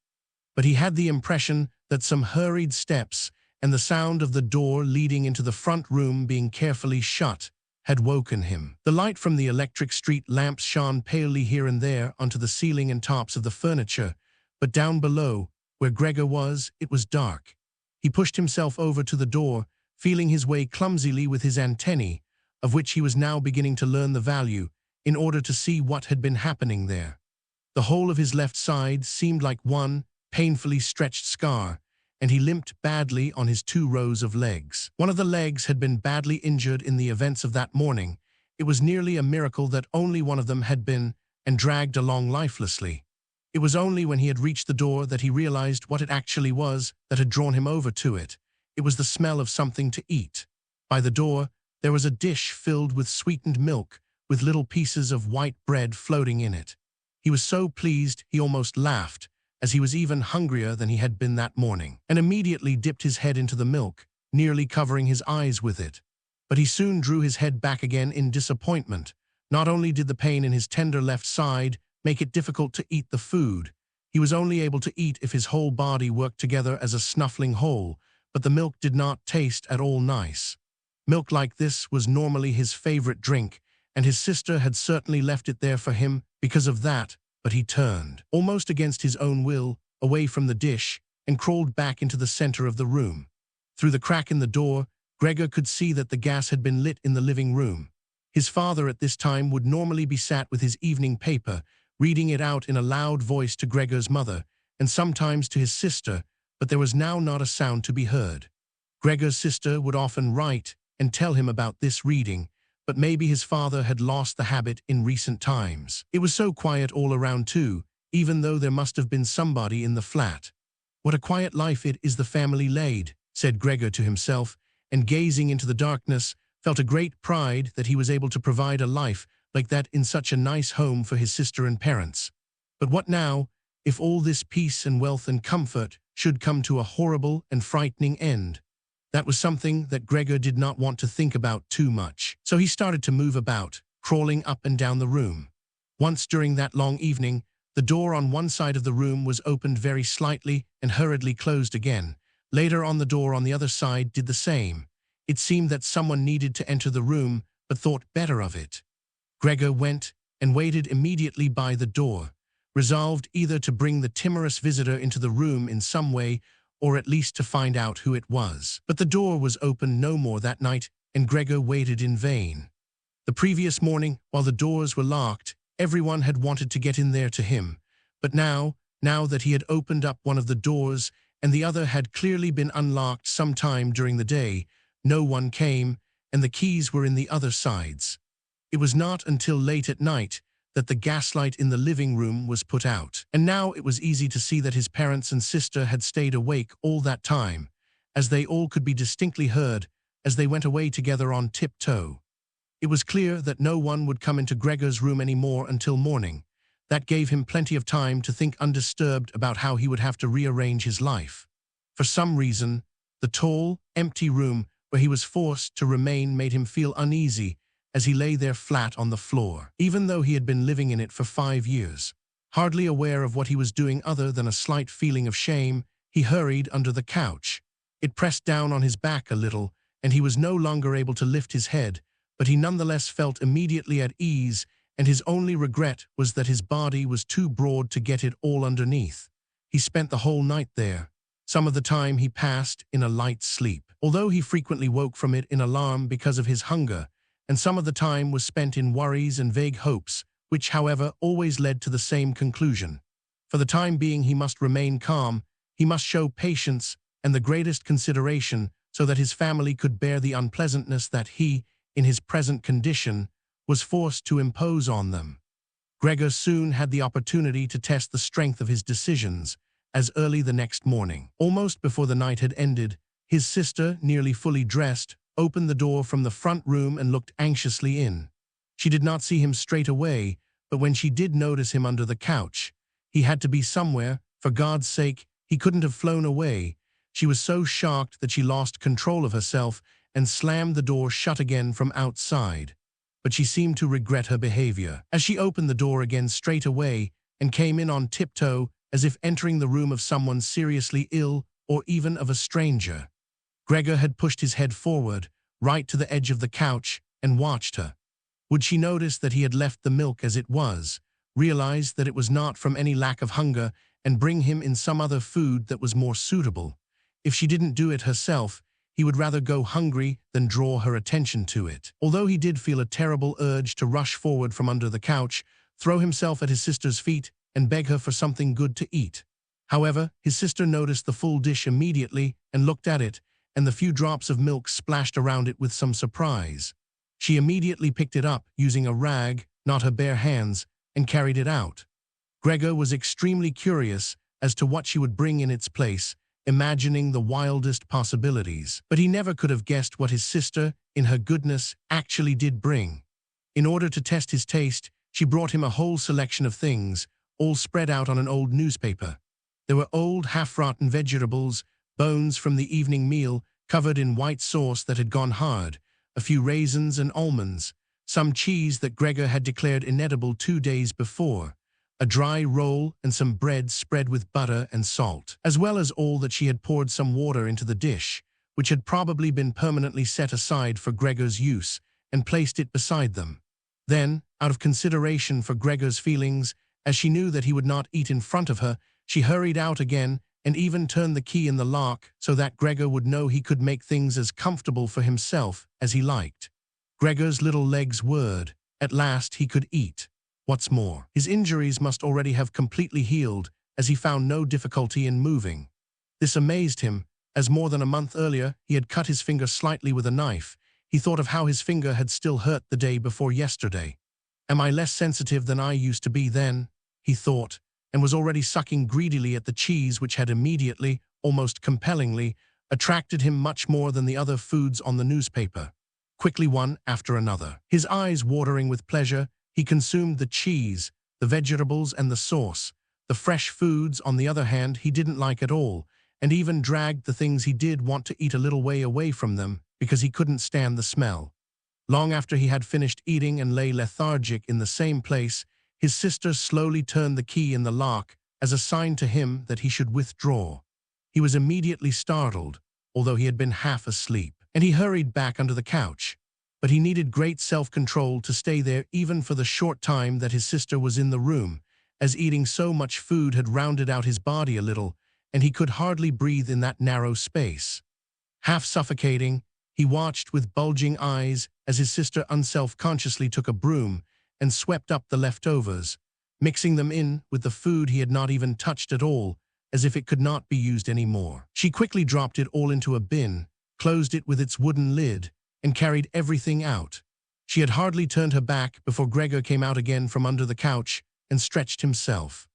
But he had the impression that some hurried steps and the sound of the door leading into the front room being carefully shut had woken him. The light from the electric street lamps shone palely here and there onto the ceiling and tops of the furniture, but down below, where Gregor was, it was dark. He pushed himself over to the door, feeling his way clumsily with his antennae, of which he was now beginning to learn the value, in order to see what had been happening there. The whole of his left side seemed like one painfully stretched scar, and he limped badly on his 2 rows of legs. One of the legs had been badly injured in the events of that morning. It was nearly a miracle that only one of them had been and dragged along lifelessly. It was only when he had reached the door that he realized what it actually was that had drawn him over to it. It was the smell of something to eat. By the door, there was a dish filled with sweetened milk, with little pieces of white bread floating in it. He was so pleased he almost laughed, as he was even hungrier than he had been that morning, and immediately dipped his head into the milk, nearly covering his eyes with it. But he soon drew his head back again in disappointment. Not only did the pain in his tender left side make it difficult to eat the food, he was only able to eat if his whole body worked together as a snuffling whole, but the milk did not taste at all nice. Milk like this was normally his favorite drink, and his sister had certainly left it there for him because of that, but he turned, almost against his own will, away from the dish and crawled back into the center of the room. Through the crack in the door, Gregor could see that the gas had been lit in the living room. His father at this time would normally be sat with his evening paper, reading it out in a loud voice to Gregor's mother, and sometimes to his sister, but there was now not a sound to be heard. Gregor's sister would often write and tell him about this reading, but maybe his father had lost the habit in recent times. It was so quiet all around too, even though there must have been somebody in the flat. "What a quiet life it is the family led," said Gregor to himself, and gazing into the darkness, felt a great pride that he was able to provide a life like that in such a nice home for his sister and parents. But what now, if all this peace and wealth and comfort should come to a horrible and frightening end? That was something that Gregor did not want to think about too much. So he started to move about, crawling up and down the room. Once during that long evening, the door on one side of the room was opened very slightly and hurriedly closed again. Later on, the door on the other side did the same. It seemed that someone needed to enter the room, but thought better of it. Gregor went and waited immediately by the door, resolved either to bring the timorous visitor into the room in some way, or at least to find out who it was. But the door was opened no more that night, and Gregor waited in vain. The previous morning, while the doors were locked, everyone had wanted to get in there to him. But now that he had opened up one of the doors, and the other had clearly been unlocked some time during the day, no one came, and the keys were in the other sides. It was not until late at night that the gaslight in the living room was put out. And now it was easy to see that his parents and sister had stayed awake all that time, as they all could be distinctly heard as they went away together on tiptoe. It was clear that no one would come into Gregor's room anymore until morning. That gave him plenty of time to think undisturbed about how he would have to rearrange his life. For some reason, the tall, empty room where he was forced to remain made him feel uneasy as he lay there flat on the floor, even though he had been living in it for 5 years. Hardly aware of what he was doing other than a slight feeling of shame, he hurried under the couch. It pressed down on his back a little, and he was no longer able to lift his head, but he nonetheless felt immediately at ease, and his only regret was that his body was too broad to get it all underneath. He spent the whole night there. Some of the time he passed in a light sleep, although he frequently woke from it in alarm because of his hunger, and some of the time was spent in worries and vague hopes, which, however, always led to the same conclusion. For the time being he must remain calm, he must show patience and the greatest consideration so that his family could bear the unpleasantness that he, in his present condition, was forced to impose on them. Gregor soon had the opportunity to test the strength of his decisions, as early the next morning, almost before the night had ended, his sister, nearly fully dressed, opened the door from the front room and looked anxiously in. She did not see him straight away, but when she did notice him under the couch, he had to be somewhere. For God's sake, he couldn't have flown away. She was so shocked that she lost control of herself and slammed the door shut again from outside. But she seemed to regret her behavior, as she opened the door again straight away and came in on tiptoe, as if entering the room of someone seriously ill or even of a stranger. Gregor had pushed his head forward, right to the edge of the couch, and watched her. Would she notice that he had left the milk as it was, realize that it was not from any lack of hunger, and bring him in some other food that was more suitable? If she didn't do it herself, he would rather go hungry than draw her attention to it. Although he did feel a terrible urge to rush forward from under the couch, throw himself at his sister's feet, and beg her for something good to eat. However, his sister noticed the full dish immediately and looked at it, and the few drops of milk splashed around it with some surprise. She immediately picked it up, using a rag, not her bare hands, and carried it out. Gregor was extremely curious as to what she would bring in its place, imagining the wildest possibilities. But he never could have guessed what his sister, in her goodness, actually did bring. In order to test his taste, she brought him a whole selection of things, all spread out on an old newspaper. There were old, half-rotten vegetables, bones from the evening meal, covered in white sauce that had gone hard, a few raisins and almonds, some cheese that Gregor had declared inedible 2 days before, a dry roll and some bread spread with butter and salt, as well as all that she had poured some water into the dish, which had probably been permanently set aside for Gregor's use, and placed it beside them. Then, out of consideration for Gregor's feelings, as she knew that he would not eat in front of her, she hurried out again and even turned the key in the lock so that Gregor would know he could make things as comfortable for himself as he liked. Gregor's little legs whirred. At last he could eat. What's more, his injuries must already have completely healed, as he found no difficulty in moving. This amazed him, as more than a month earlier he had cut his finger slightly with a knife. He thought of how his finger had still hurt the day before yesterday. "Am I less sensitive than I used to be then?" he thought, and was already sucking greedily at the cheese which had immediately, almost compellingly, attracted him much more than the other foods on the newspaper. Quickly, one after another, his eyes watering with pleasure, he consumed the cheese, the vegetables, and the sauce. The fresh foods, on the other hand, he didn't like at all, and even dragged the things he did want to eat a little way away from them because he couldn't stand the smell. Long after he had finished eating and lay lethargic in the same place, his sister slowly turned the key in the lock as a sign to him that he should withdraw. He was immediately startled, although he had been half asleep, and he hurried back under the couch. But he needed great self-control to stay there even for the short time that his sister was in the room, as eating so much food had rounded out his body a little, and he could hardly breathe in that narrow space. Half suffocating, he watched with bulging eyes as his sister unself-consciously took a broom and swept up the leftovers, mixing them in with the food he had not even touched at all, as if it could not be used anymore. She quickly dropped it all into a bin, closed it with its wooden lid, and carried everything out. She had hardly turned her back before Gregor came out again from under the couch and stretched himself.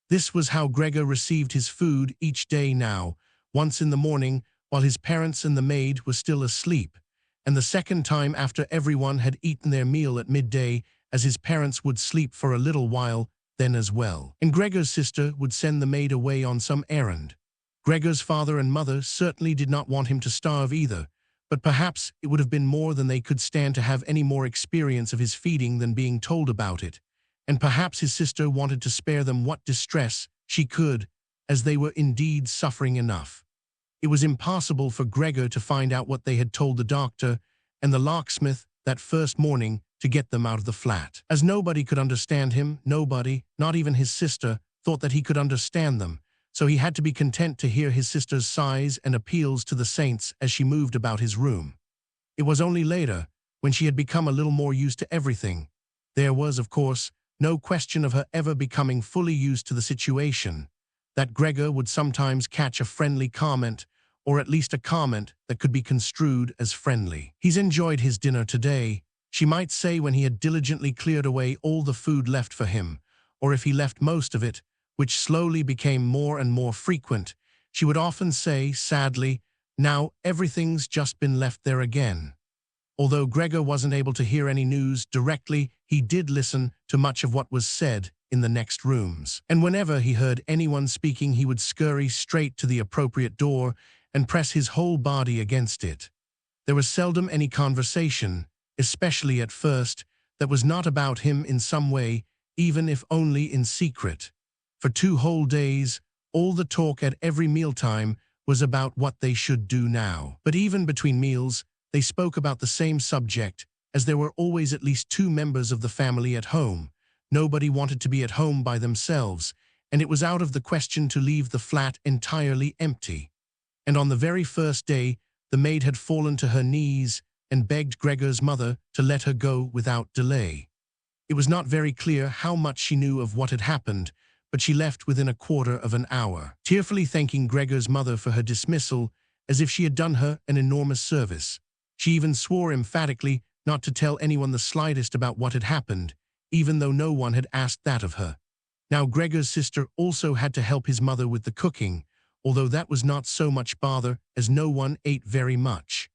This was how Gregor received his food each day now, once in the morning while his parents and the maid were still asleep, and the second time after everyone had eaten their meal at midday, as his parents would sleep for a little while then as well. And Gregor's sister would send the maid away on some errand. Gregor's father and mother certainly did not want him to starve either, but perhaps it would have been more than they could stand to have any more experience of his feeding than being told about it, and perhaps his sister wanted to spare them what distress she could, as they were indeed suffering enough. It was impossible for Gregor to find out what they had told the doctor and the locksmith that first morning to get them out of the flat. As nobody could understand him, nobody, not even his sister, thought that he could understand them, so he had to be content to hear his sister's sighs and appeals to the saints as she moved about his room. It was only later, when she had become a little more used to everything. There was, of course, no question of her ever becoming fully used to the situation, that Gregor would sometimes catch a friendly comment, or at least a comment that could be construed as friendly. "He's enjoyed his dinner today," she might say when he had diligently cleared away all the food left for him, or if he left most of it, which slowly became more and more frequent, she would often say, sadly, "Now everything's just been left there again." Although Gregor wasn't able to hear any news directly, he did listen to much of what was said in the next rooms. And whenever he heard anyone speaking, he would scurry straight to the appropriate door and press his whole body against it. There was seldom any conversation, especially at first, that was not about him in some way, even if only in secret. For 2 whole days, all the talk at every mealtime was about what they should do now. But even between meals, they spoke about the same subject, as there were always at least 2 members of the family at home. Nobody wanted to be at home by themselves, and it was out of the question to leave the flat entirely empty. And on the very first day, the maid had fallen to her knees and begged Gregor's mother to let her go without delay. It was not very clear how much she knew of what had happened, but she left within a quarter of an hour, tearfully thanking Gregor's mother for her dismissal, as if she had done her an enormous service. She even swore emphatically not to tell anyone the slightest about what had happened, even though no one had asked that of her. Now Gregor's sister also had to help his mother with the cooking, although that was not so much bother as no one ate very much.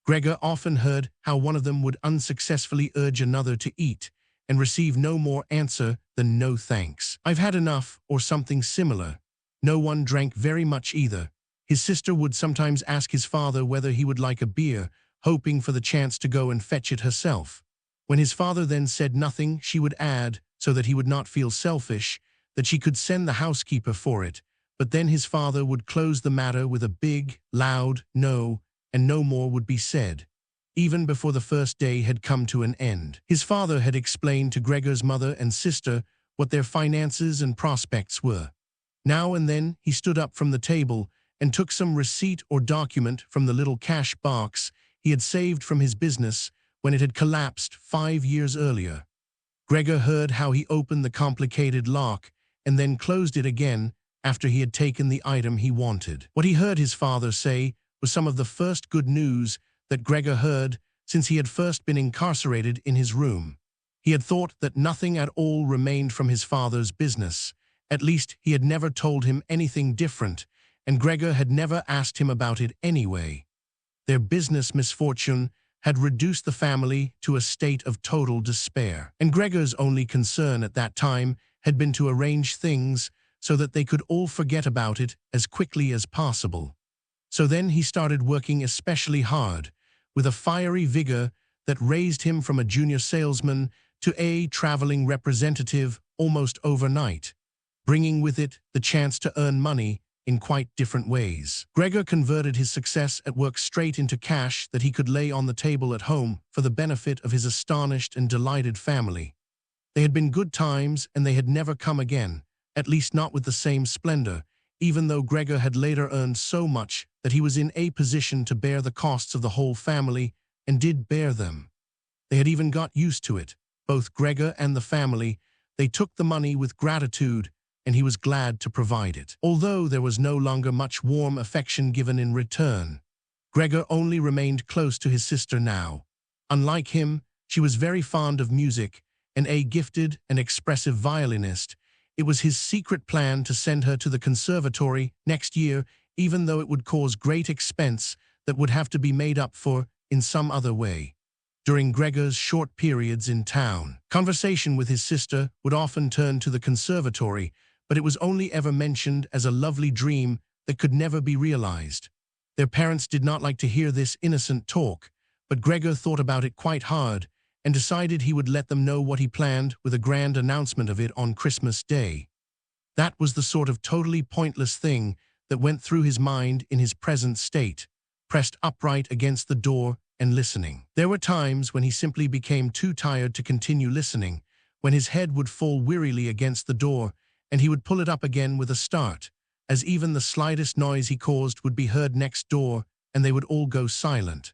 Gregor often heard how one of them would unsuccessfully urge another to eat, and receive no more answer than "no thanks. I've had enough," or something similar. No one drank very much either. His sister would sometimes ask his father whether he would like a beer, hoping for the chance to go and fetch it herself. When his father then said nothing, she would add, so that he would not feel selfish, that she could send the housekeeper for it, but then his father would close the matter with a big, loud no, and no more would be said. Even before the first day had come to an end, his father had explained to Gregor's mother and sister what their finances and prospects were. Now and then he stood up from the table and took some receipt or document from the little cash box he had saved from his business when it had collapsed 5 years earlier. Gregor heard how he opened the complicated lock and then closed it again after he had taken the item he wanted. What he heard his father say was some of the first good news that Gregor heard since he had first been incarcerated in his room. He had thought that nothing at all remained from his father's business. At least he had never told him anything different, and Gregor had never asked him about it anyway. Their business misfortune had reduced the family to a state of total despair, and Gregor's only concern at that time had been to arrange things so that they could all forget about it as quickly as possible. So then he started working especially hard, with a fiery vigor that raised him from a junior salesman to a traveling representative almost overnight, bringing with it the chance to earn money in quite different ways. Gregor converted his success at work straight into cash that he could lay on the table at home for the benefit of his astonished and delighted family. They had been good times, and they had never come again, at least not with the same splendor, even though Gregor had later earned so much that he was in a position to bear the costs of the whole family, and did bear them. They had even got used to it, both Gregor and the family. They took the money with gratitude, and he was glad to provide it. Although there was no longer much warm affection given in return, Gregor only remained close to his sister now. Unlike him, She was very fond of music, and a gifted and expressive violinist. It was his secret plan to send her to the conservatory next year, even though it would cause great expense that would have to be made up for in some other way. During Gregor's short periods in town, conversation with his sister would often turn to the conservatory, but it was only ever mentioned as a lovely dream that could never be realized. Their parents did not like to hear this innocent talk, but Gregor thought about it quite hard and decided he would let them know what he planned with a grand announcement of it on Christmas Day. That was the sort of totally pointless thing that went through his mind in his present state, pressed upright against the door and listening. There were times when he simply became too tired to continue listening, when his head would fall wearily against the door, and he would pull it up again with a start, as even the slightest noise he caused would be heard next door, and they would all go silent.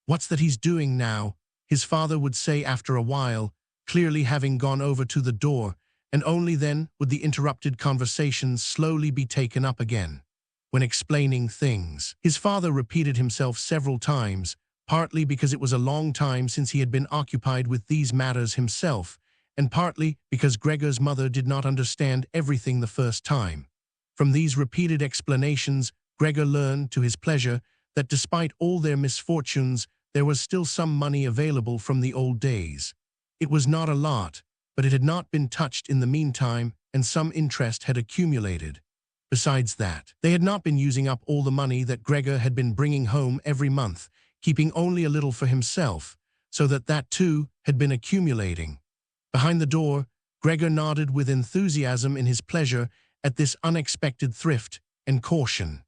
"What's that he's doing now?" his father would say after a while, clearly having gone over to the door, and only then would the interrupted conversations slowly be taken up again. When explaining things, his father repeated himself several times, partly because it was a long time since he had been occupied with these matters himself, and partly because Gregor's mother did not understand everything the first time. From these repeated explanations, Gregor learned, to his pleasure, that despite all their misfortunes, there was still some money available from the old days. It was not a lot, but it had not been touched in the meantime, and some interest had accumulated. Besides that, they had not been using up all the money that Gregor had been bringing home every month, keeping only a little for himself, so that too had been accumulating. Behind the door, Gregor nodded with enthusiasm in his pleasure at this unexpected thrift and caution.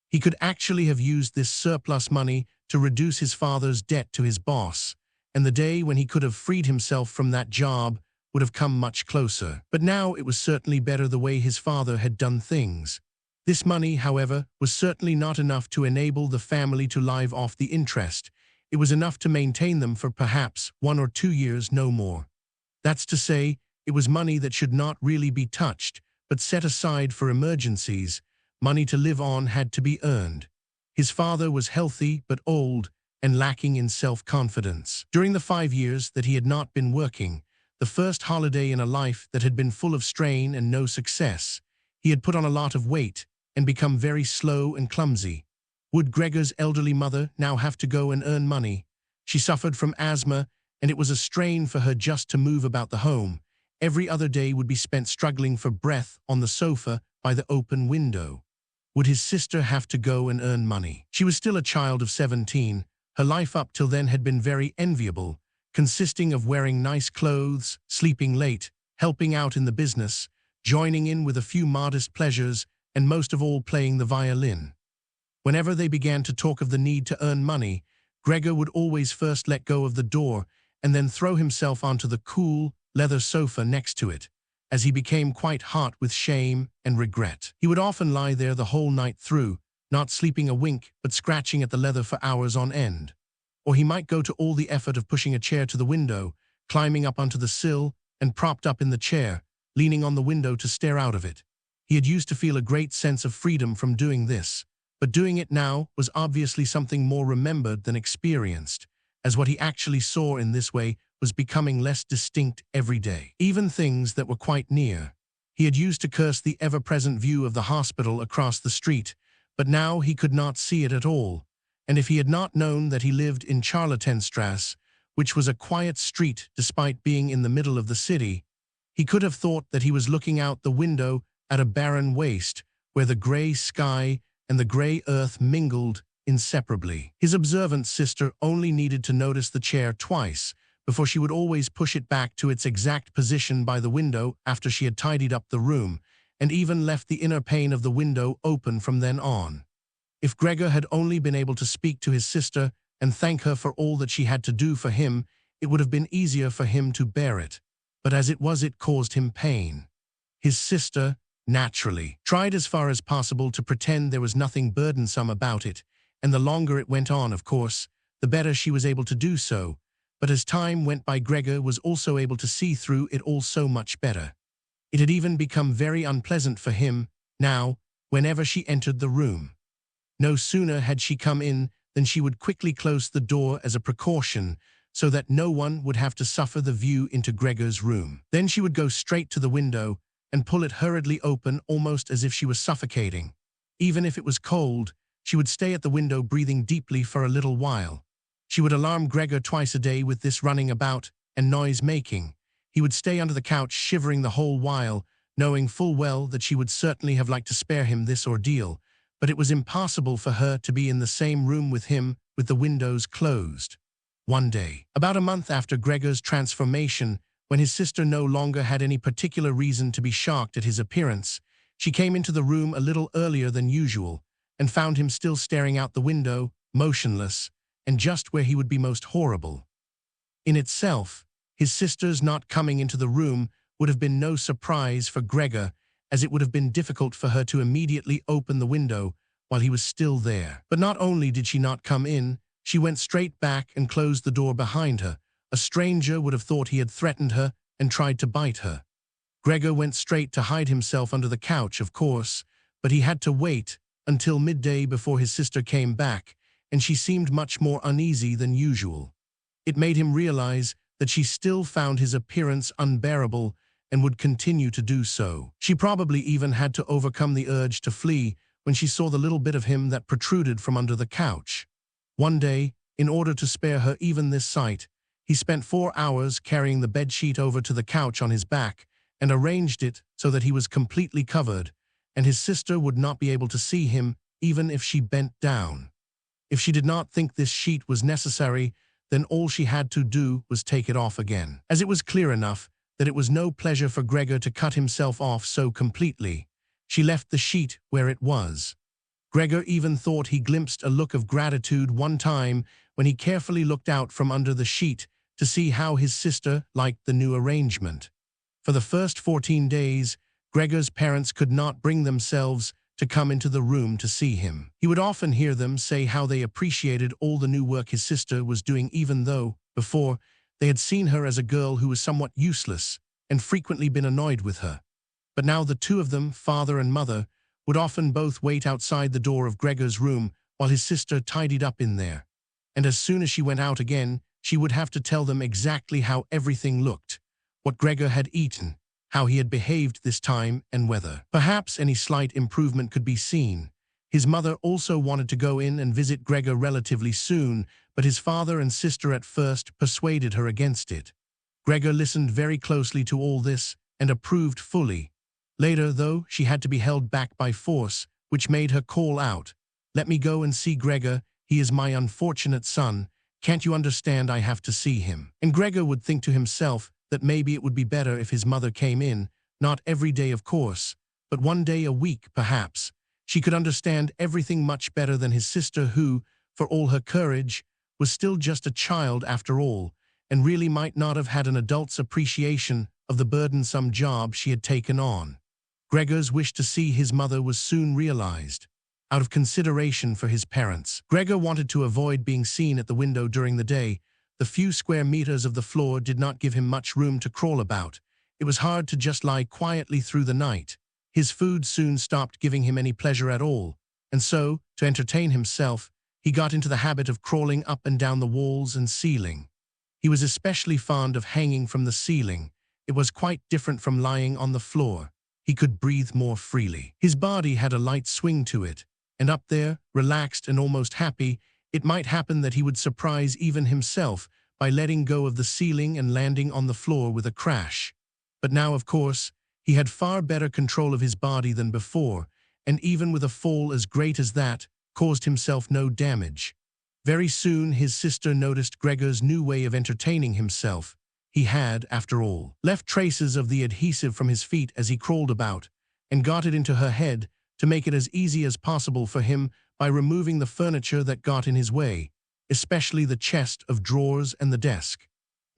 He could actually have used this surplus money to reduce his father's debt to his boss, and the day when he could have freed himself from that job would have come much closer. But now it was certainly better the way his father had done things. This money, however, was certainly not enough to enable the family to live off the interest. It was enough to maintain them for perhaps 1 or 2 years, no more. That's to say, it was money that should not really be touched, but set aside for emergencies. Money to live on had to be earned. His father was healthy but old and lacking in self-confidence. During the 5 years that he had not been working, the first holiday in a life that had been full of strain and no success, he had put on a lot of weight and become very slow and clumsy. Would Gregor's elderly mother now have to go and earn money? She suffered from asthma, and it was a strain for her just to move about the home. Every other day would be spent struggling for breath on the sofa by the open window. Would his sister have to go and earn money? She was still a child of 17. Her life up till then had been very enviable, consisting of wearing nice clothes, sleeping late, helping out in the business, joining in with a few modest pleasures, and most of all playing the violin. Whenever they began to talk of the need to earn money, Gregor would always first let go of the door and then throw himself onto the cool, leather sofa next to it, as he became quite hot with shame and regret. He would often lie there the whole night through, not sleeping a wink but scratching at the leather for hours on end. Or he might go to all the effort of pushing a chair to the window, climbing up onto the sill and propped up in the chair, leaning on the window to stare out of it. He had used to feel a great sense of freedom from doing this, but doing it now was obviously something more remembered than experienced, as what he actually saw in this way was becoming less distinct every day. Even things that were quite near. He had used to curse the ever-present view of the hospital across the street, but now he could not see it at all. And if he had not known that he lived in Charlottenstrasse, which was a quiet street despite being in the middle of the city, he could have thought that he was looking out the window at a barren waste where the grey sky and the grey earth mingled inseparably. His observant sister only needed to notice the chair twice before she would always push it back to its exact position by the window after she had tidied up the room, and even left the inner pane of the window open from then on. If Gregor had only been able to speak to his sister and thank her for all that she had to do for him, it would have been easier for him to bear it. But as it was, it caused him pain. His sister, naturally, tried as far as possible to pretend there was nothing burdensome about it, and the longer it went on, of course, the better she was able to do so. But as time went by, Gregor was also able to see through it all so much better. It had even become very unpleasant for him, now, whenever she entered the room. No sooner had she come in than she would quickly close the door as a precaution, so that no one would have to suffer the view into Gregor's room. Then she would go straight to the window and pull it hurriedly open, almost as if she was suffocating. Even if it was cold, she would stay at the window breathing deeply for a little while. She would alarm Gregor twice a day with this running about and noise-making. He would stay under the couch shivering the whole while, knowing full well that she would certainly have liked to spare him this ordeal, but it was impossible for her to be in the same room with him with the windows closed. One day, about a month after Gregor's transformation, when his sister no longer had any particular reason to be shocked at his appearance, she came into the room a little earlier than usual and found him still staring out the window, motionless, and just where he would be most horrible. In itself, his sister's not coming into the room would have been no surprise for Gregor, as it would have been difficult for her to immediately open the window while he was still there. But not only did she not come in, she went straight back and closed the door behind her. A stranger would have thought he had threatened her and tried to bite her. Gregor went straight to hide himself under the couch, of course, but he had to wait until midday before his sister came back, and she seemed much more uneasy than usual. It made him realize that she still found his appearance unbearable and would continue to do so. She probably even had to overcome the urge to flee when she saw the little bit of him that protruded from under the couch. One day, in order to spare her even this sight, he spent 4 hours carrying the bedsheet over to the couch on his back and arranged it so that he was completely covered, and his sister would not be able to see him even if she bent down. If she did not think this sheet was necessary, then all she had to do was take it off again. As it was clear enough that it was no pleasure for Gregor to cut himself off so completely, she left the sheet where it was. Gregor even thought he glimpsed a look of gratitude one time when he carefully looked out from under the sheet to see how his sister liked the new arrangement. For the first 14 days, Gregor's parents could not bring themselves to come into the room to see him. He would often hear them say how they appreciated all the new work his sister was doing, even though, before, they had seen her as a girl who was somewhat useless and frequently been annoyed with her. But now the two of them, father and mother, would often both wait outside the door of Gregor's room while his sister tidied up in there. And as soon as she went out again, she would have to tell them exactly how everything looked, what Gregor had eaten, how he had behaved this time, and whether perhaps any slight improvement could be seen. His mother also wanted to go in and visit Gregor relatively soon, but his father and sister at first persuaded her against it. Gregor listened very closely to all this and approved fully. Later, though, she had to be held back by force, which made her call out, "Let me go and see Gregor. He is my unfortunate son. Can't you understand I have to see him?" And Gregor would think to himself that maybe it would be better if his mother came in, not every day of course, but one day a week perhaps. She could understand everything much better than his sister who, for all her courage, was still just a child after all, and really might not have had an adult's appreciation of the burdensome job she had taken on. Gregor's wish to see his mother was soon realized. Out of consideration for his parents, Gregor wanted to avoid being seen at the window during the day. The few square meters of the floor did not give him much room to crawl about. It was hard to just lie quietly through the night. His food soon stopped giving him any pleasure at all, and so, to entertain himself, he got into the habit of crawling up and down the walls and ceiling. He was especially fond of hanging from the ceiling. It was quite different from lying on the floor. He could breathe more freely. His body had a light swing to it, and up there, relaxed and almost happy, it might happen that he would surprise even himself by letting go of the ceiling and landing on the floor with a crash. But now, of course, he had far better control of his body than before, and even with a fall as great as that, caused himself no damage. Very soon his sister noticed Gregor's new way of entertaining himself. He had, after all, left traces of the adhesive from his feet as he crawled about, and got it into her head to make it as easy as possible for him by removing the furniture that got in his way, especially the chest of drawers and the desk.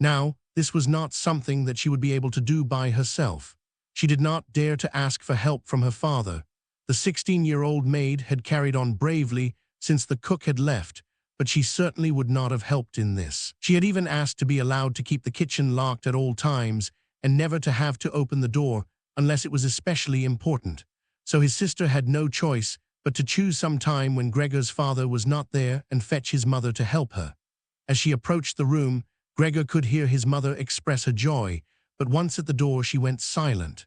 Now, this was not something that she would be able to do by herself. She did not dare to ask for help from her father. The 16-year-old maid had carried on bravely since the cook had left, but she certainly would not have helped in this. She had even asked to be allowed to keep the kitchen locked at all times and never to have to open the door unless it was especially important. So his sister had no choice but to choose some time when Gregor's father was not there and fetch his mother to help her. As she approached the room, Gregor could hear his mother express her joy, but once at the door she went silent.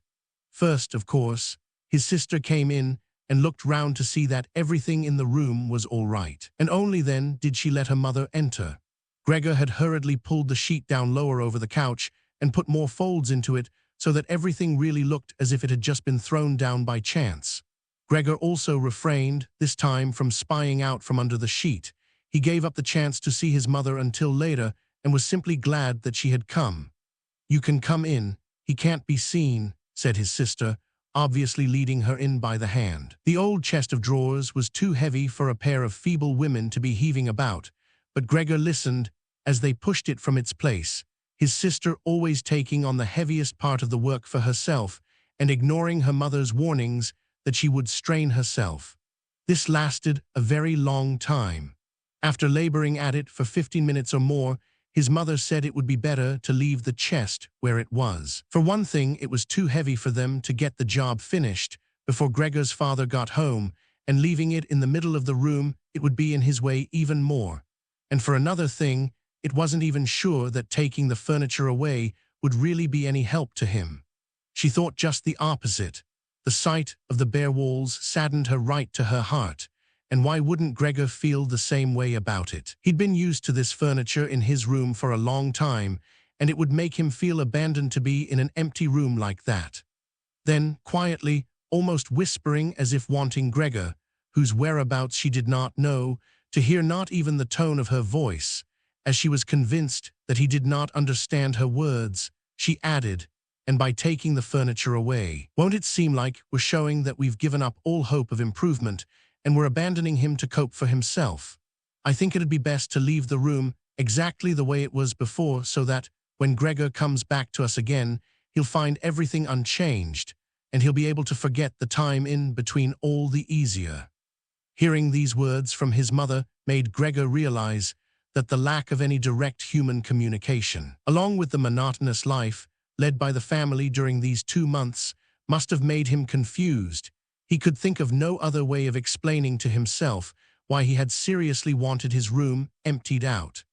First, of course, his sister came in and looked round to see that everything in the room was all right, and only then did she let her mother enter. Gregor had hurriedly pulled the sheet down lower over the couch and put more folds into it so that everything really looked as if it had just been thrown down by chance. Gregor also refrained, this time, from spying out from under the sheet. He gave up the chance to see his mother until later and was simply glad that she had come. "You can come in. He can't be seen," said his sister, obviously leading her in by the hand. The old chest of drawers was too heavy for a pair of feeble women to be heaving about, but Gregor listened as they pushed it from its place, his sister always taking on the heaviest part of the work for herself and ignoring her mother's warnings that she would strain herself. This lasted a very long time. After laboring at it for 15 minutes or more, his mother said it would be better to leave the chest where it was. For one thing, it was too heavy for them to get the job finished before Gregor's father got home, and leaving it in the middle of the room, it would be in his way even more. And for another thing, it wasn't even sure that taking the furniture away would really be any help to him. She thought just the opposite. The sight of the bare walls saddened her right to her heart. And why wouldn't Gregor feel the same way about it? He'd been used to this furniture in his room for a long time, and it would make him feel abandoned to be in an empty room like that. Then, quietly, almost whispering as if wanting Gregor, whose whereabouts she did not know, to hear not even the tone of her voice, as she was convinced that he did not understand her words, she added, "And by taking the furniture away, won't it seem like we're showing that we've given up all hope of improvement and we're abandoning him to cope for himself? I think it'd be best to leave the room exactly the way it was before so that, when Gregor comes back to us again, he'll find everything unchanged, and he'll be able to forget the time in between all the easier." Hearing these words from his mother made Gregor realize that the lack of any direct human communication, along with the monotonous life led by the family during these 2 months, must have made him confused. He could think of no other way of explaining to himself why he had seriously wanted his room emptied out.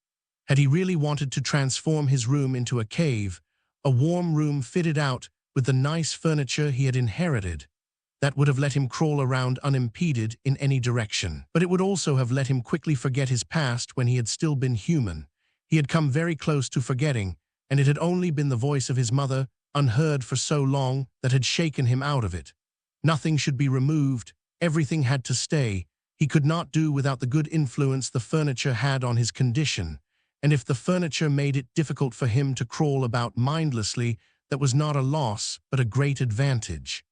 Had he really wanted to transform his room into a cave, a warm room fitted out with the nice furniture he had inherited? That would have let him crawl around unimpeded in any direction. But it would also have let him quickly forget his past when he had still been human. He had come very close to forgetting, and it had only been the voice of his mother, unheard for so long, that had shaken him out of it. Nothing should be removed, everything had to stay. He could not do without the good influence the furniture had on his condition, and if the furniture made it difficult for him to crawl about mindlessly, that was not a loss, but a great advantage.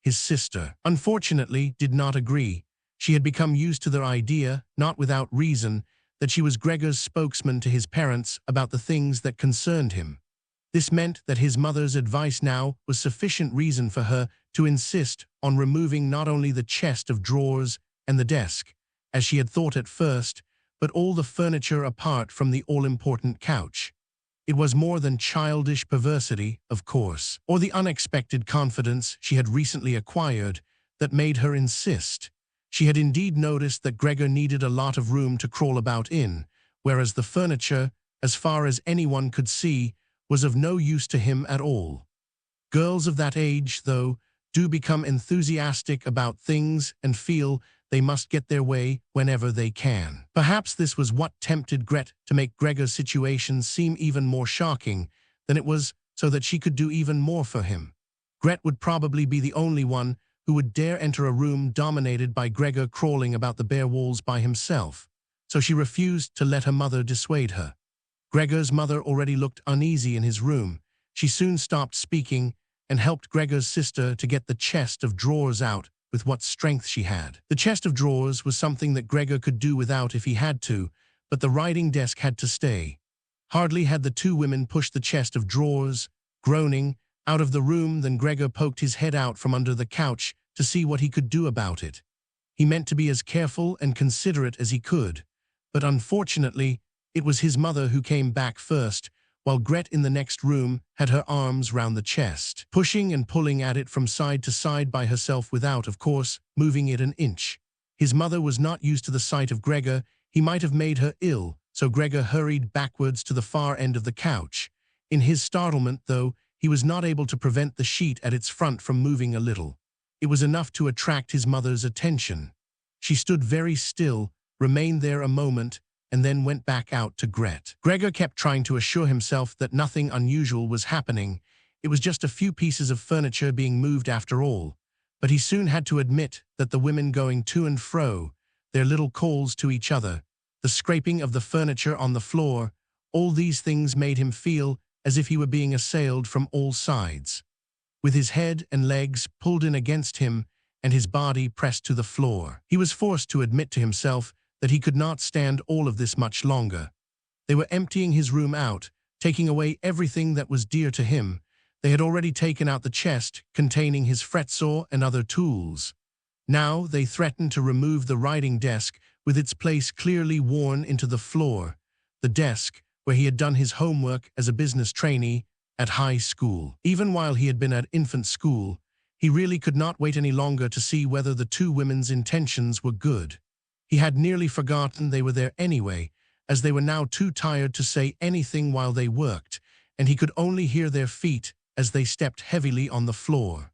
His sister, unfortunately, did not agree. She had become used to the idea, not without reason, that she was Gregor's spokesman to his parents about the things that concerned him. This meant that his mother's advice now was sufficient reason for her to insist on removing not only the chest of drawers and the desk, as she had thought at first, but all the furniture apart from the all-important couch. It was more than childish perversity, of course, or the unexpected confidence she had recently acquired that made her insist. She had indeed noticed that Gregor needed a lot of room to crawl about in, whereas the furniture, as far as anyone could see, was of no use to him at all. Girls of that age, though, do become enthusiastic about things and feel they must get their way whenever they can. Perhaps this was what tempted Gret to make Gregor's situation seem even more shocking than it was, so that she could do even more for him. Gret would probably be the only one who would dare enter a room dominated by Gregor crawling about the bare walls by himself, so she refused to let her mother dissuade her. Gregor's mother already looked uneasy in his room. She soon stopped speaking and helped Gregor's sister to get the chest of drawers out with what strength she had. The chest of drawers was something that Gregor could do without if he had to, but the writing desk had to stay. Hardly had the two women pushed the chest of drawers, groaning, out of the room than Gregor poked his head out from under the couch to see what he could do about it. He meant to be as careful and considerate as he could, but unfortunately, it was his mother who came back first, while Gret in the next room had her arms round the chest, pushing and pulling at it from side to side by herself without, of course, moving it an inch. His mother was not used to the sight of Gregor. He might have made her ill, so Gregor hurried backwards to the far end of the couch. In his startlement, though, he was not able to prevent the sheet at its front from moving a little. It was enough to attract his mother's attention. She stood very still, remained there a moment, and then went back out to Gret. Gregor kept trying to assure himself that nothing unusual was happening. It was just a few pieces of furniture being moved after all. But he soon had to admit that the women going to and fro, their little calls to each other, the scraping of the furniture on the floor, all these things made him feel as if he were being assailed from all sides. With his head and legs pulled in against him and his body pressed to the floor, he was forced to admit to himself that he could not stand all of this much longer. They were emptying his room out, taking away everything that was dear to him. They had already taken out the chest containing his fretsaw and other tools. Now they threatened to remove the writing desk with its place clearly worn into the floor, the desk where he had done his homework as a business trainee at high school. Even while he had been at infant school, he really could not wait any longer to see whether the two women's intentions were good. He had nearly forgotten they were there anyway, as they were now too tired to say anything while they worked, and he could only hear their feet as they stepped heavily on the floor.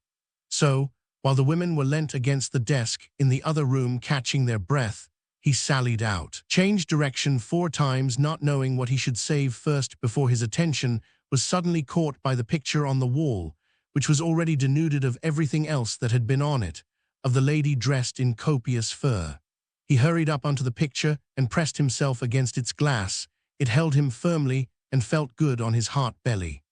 So, while the women were leant against the desk in the other room catching their breath, he sallied out, changed direction 4 times, not knowing what he should save first before his attention was suddenly caught by the picture on the wall, which was already denuded of everything else that had been on it, of the lady dressed in copious fur. He hurried up onto the picture and pressed himself against its glass. It held him firmly and felt good on his heart belly.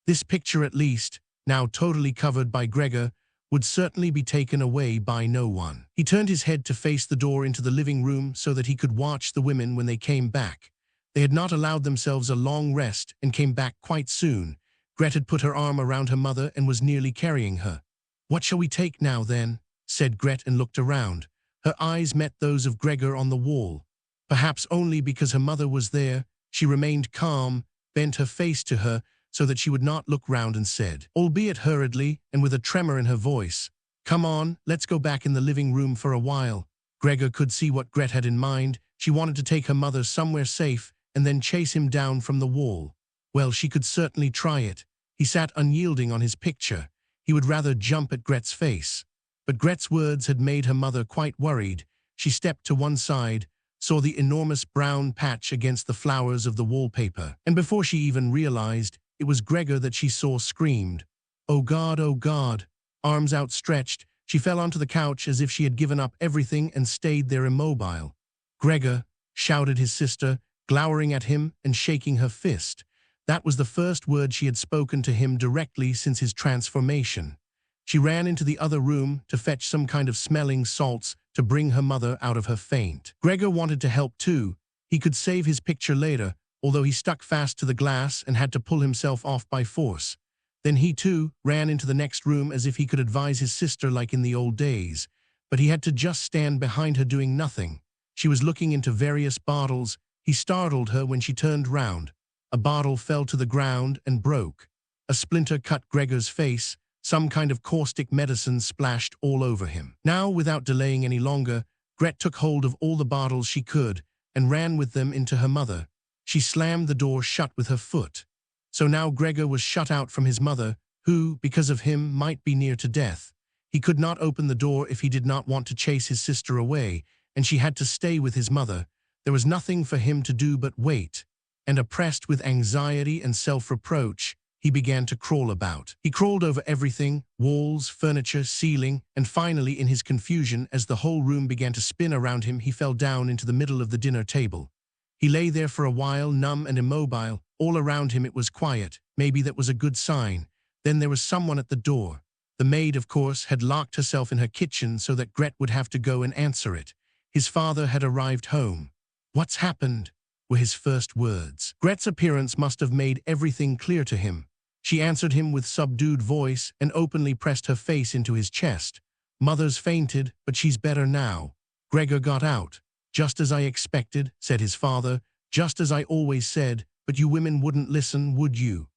This picture at least, now totally covered by Gregor, would certainly be taken away by no one. He turned his head to face the door into the living room so that he could watch the women when they came back. They had not allowed themselves a long rest and came back quite soon. Gret had put her arm around her mother and was nearly carrying her. "What shall we take now, then?" said Gret, and looked around. Her eyes met those of Gregor on the wall. Perhaps only because her mother was there, she remained calm, bent her face to her so that she would not look round, and said, albeit hurriedly and with a tremor in her voice, "Come on, let's go back in the living room for a while." Gregor could see what Gret had in mind. She wanted to take her mother somewhere safe and then chase him down from the wall. Well, she could certainly try it. He sat unyielding on his picture. He would rather jump at Gret's face. But Gret's words had made her mother quite worried. She stepped to one side, saw the enormous brown patch against the flowers of the wallpaper, and before she even realized it was Gregor that she saw, screamed, "Oh God, oh God." Arms outstretched, she fell onto the couch as if she had given up everything and stayed there immobile. "Gregor," shouted his sister, glowering at him and shaking her fist. That was the first word she had spoken to him directly since his transformation. She ran into the other room to fetch some kind of smelling salts to bring her mother out of her faint. Gregor wanted to help too. He could save his picture later, although he stuck fast to the glass and had to pull himself off by force. Then he too ran into the next room as if he could advise his sister like in the old days. But he had to just stand behind her doing nothing. She was looking into various bottles. He startled her when she turned round. A bottle fell to the ground and broke. A splinter cut Gregor's face. Some kind of caustic medicine splashed all over him. Now, without delaying any longer, Gret took hold of all the bottles she could and ran with them into her mother. She slammed the door shut with her foot. So now Gregor was shut out from his mother, who, because of him, might be near to death. He could not open the door if he did not want to chase his sister away, and she had to stay with his mother. There was nothing for him to do but wait. And oppressed with anxiety and self-reproach, he began to crawl about. He crawled over everything, walls, furniture, ceiling, and finally, in his confusion, as the whole room began to spin around him, he fell down into the middle of the dinner table. He lay there for a while, numb and immobile. All around him it was quiet. Maybe that was a good sign. Then there was someone at the door. The maid, of course, had locked herself in her kitchen so that Gret would have to go and answer it. His father had arrived home. "What's happened?" were his first words. Gret's appearance must have made everything clear to him. She answered him with subdued voice and openly pressed her face into his chest. "Mother's fainted, but she's better now." Gregor got out. "Just as I expected," said his father, "just as I always said, but you women wouldn't listen, would you?"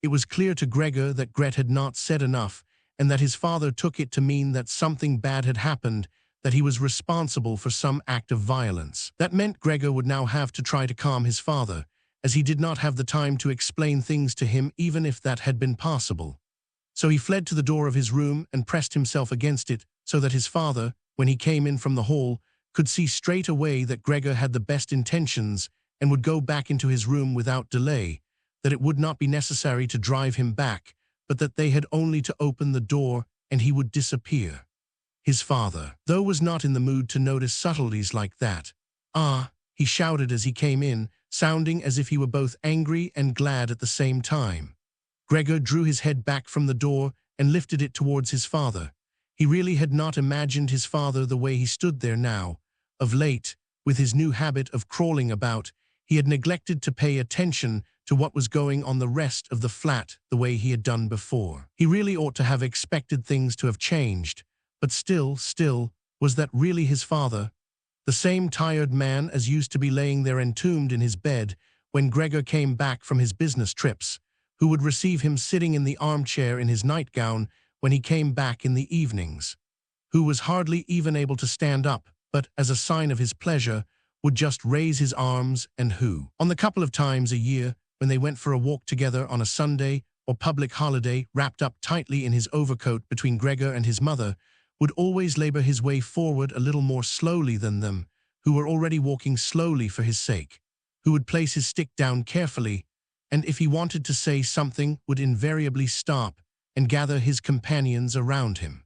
It was clear to Gregor that Gret had not said enough, and that his father took it to mean that something bad had happened, that he was responsible for some act of violence. That meant Gregor would now have to try to calm his father, as he did not have the time to explain things to him even if that had been possible. So he fled to the door of his room and pressed himself against it so that his father, when he came in from the hall, could see straight away that Gregor had the best intentions and would go back into his room without delay, that it would not be necessary to drive him back, but that they had only to open the door and he would disappear. His father, though, was not in the mood to notice subtleties like that. "Ah," he shouted as he came in, sounding as if he were both angry and glad at the same time. Gregor drew his head back from the door and lifted it towards his father. He really had not imagined his father the way he stood there now. Of late, with his new habit of crawling about, he had neglected to pay attention to what was going on the rest of the flat the way he had done before. He really ought to have expected things to have changed, but still, was that really his father? The same tired man as used to be laying there entombed in his bed when Gregor came back from his business trips, who would receive him sitting in the armchair in his nightgown when he came back in the evenings, who was hardly even able to stand up, but, as a sign of his pleasure, would just raise his arms, and who, on the couple of times a year, when they went for a walk together on a Sunday or public holiday, wrapped up tightly in his overcoat between Gregor and his mother, would always labor his way forward a little more slowly than them, who were already walking slowly for his sake, who would place his stick down carefully, and if he wanted to say something, would invariably stop and gather his companions around him.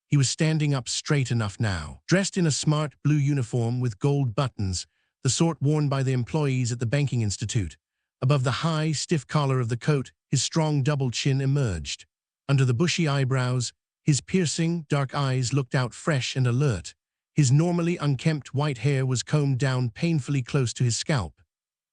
He was standing up straight enough now, dressed in a smart blue uniform with gold buttons, the sort worn by the employees at the banking institute. Above the high, stiff collar of the coat, his strong double chin emerged. Under the bushy eyebrows, his piercing, dark eyes looked out fresh and alert. His normally unkempt white hair was combed down painfully close to his scalp.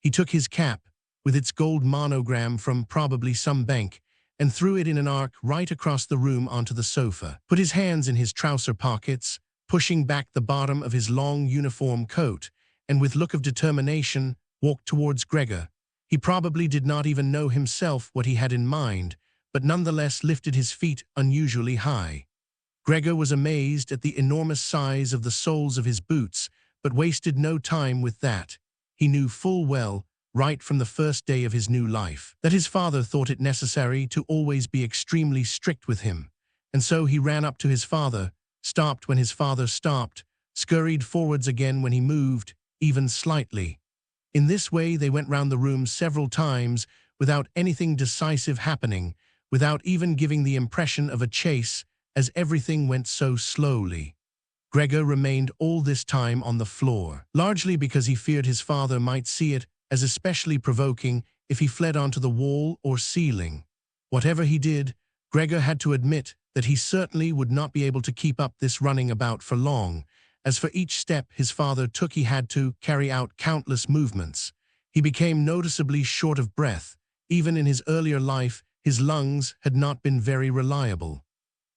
He took his cap, with its gold monogram from probably some bank, and threw it in an arc right across the room onto the sofa, put his hands in his trouser pockets, pushing back the bottom of his long uniform coat, and with look of determination, walked towards Gregor. He probably did not even know himself what he had in mind, but nonetheless lifted his feet unusually high. Gregor was amazed at the enormous size of the soles of his boots, but wasted no time with that. He knew full well, right from the first day of his new life, that his father thought it necessary to always be extremely strict with him, and so he ran up to his father, stopped when his father stopped, scurried forwards again when he moved, even slightly. In this way they went round the room several times without anything decisive happening, without even giving the impression of a chase, as everything went so slowly. Gregor remained all this time on the floor, largely because he feared his father might see it as especially provoking if he fled onto the wall or ceiling. Whatever he did, Gregor had to admit that he certainly would not be able to keep up this running about for long, as for each step his father took he had to carry out countless movements. He became noticeably short of breath. Even in his earlier life, his lungs had not been very reliable.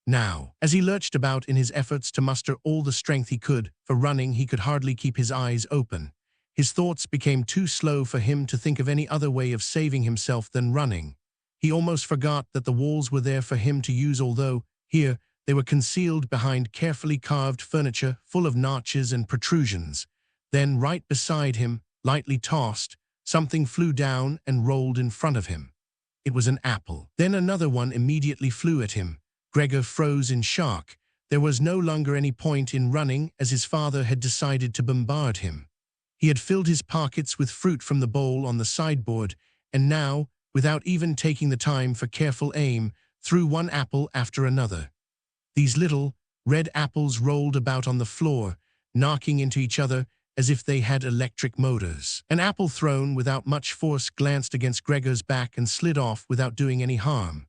Now, as he lurched about in his efforts to muster all the strength he could for running, he could hardly keep his eyes open. His thoughts became too slow for him to think of any other way of saving himself than running. He almost forgot that the walls were there for him to use, although, here, they were concealed behind carefully carved furniture full of notches and protrusions. Then, right beside him, lightly tossed, something flew down and rolled in front of him. It was an apple. Then another one immediately flew at him. Gregor froze in shock. There was no longer any point in running, as his father had decided to bombard him. He had filled his pockets with fruit from the bowl on the sideboard, and now, without even taking the time for careful aim, threw one apple after another. These little, red apples rolled about on the floor, knocking into each other as if they had electric motors. An apple thrown without much force glanced against Gregor's back and slid off without doing any harm.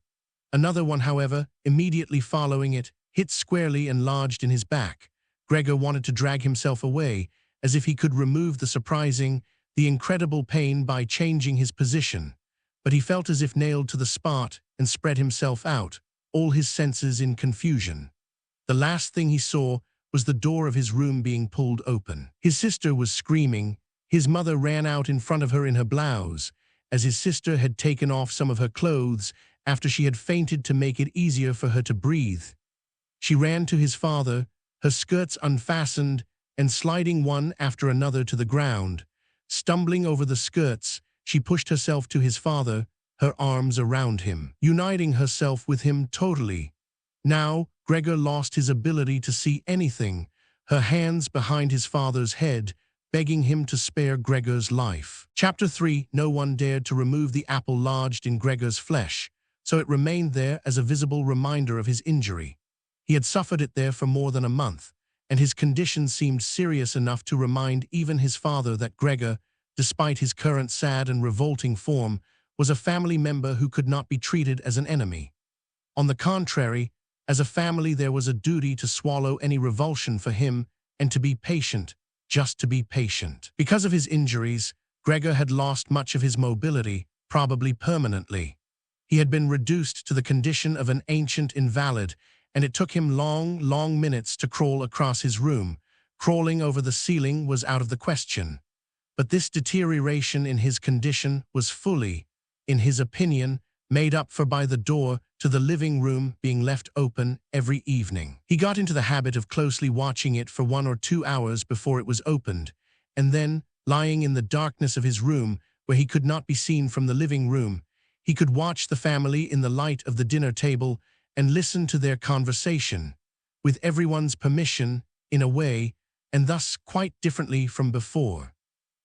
Another one, however, immediately following it, hit squarely and lodged in his back. Gregor wanted to drag himself away, as if he could remove the incredible pain by changing his position. But he felt as if nailed to the spot and spread himself out, all his senses in confusion. The last thing he saw was the door of his room being pulled open. His sister was screaming. His mother ran out in front of her in her blouse, as his sister had taken off some of her clothes after she had fainted to make it easier for her to breathe. She ran to his father, her skirts unfastened and sliding one after another to the ground. Stumbling over the skirts, she pushed herself to his father, her arms around him, uniting herself with him totally. Now, Gregor lost his ability to see anything, her hands behind his father's head, begging him to spare Gregor's life. Chapter 3. No one dared to remove the apple lodged in Gregor's flesh, so it remained there as a visible reminder of his injury. He had suffered it there for more than a month, and his condition seemed serious enough to remind even his father that Gregor, despite his current sad and revolting form, was a family member who could not be treated as an enemy. On the contrary, as a family there was a duty to swallow any revulsion for him and to be patient, just to be patient. Because of his injuries, Gregor had lost much of his mobility, probably permanently. He had been reduced to the condition of an ancient invalid, and it took him long minutes to crawl across his room. Crawling over the ceiling was out of the question. But this deterioration in his condition was fully, in his opinion, made up for by the door to the living room being left open every evening. He got into the habit of closely watching it for 1 or 2 hours before it was opened, and then, lying in the darkness of his room, where he could not be seen from the living room, he could watch the family in the light of the dinner table and listen to their conversation, with everyone's permission, in a way, and thus quite differently from before.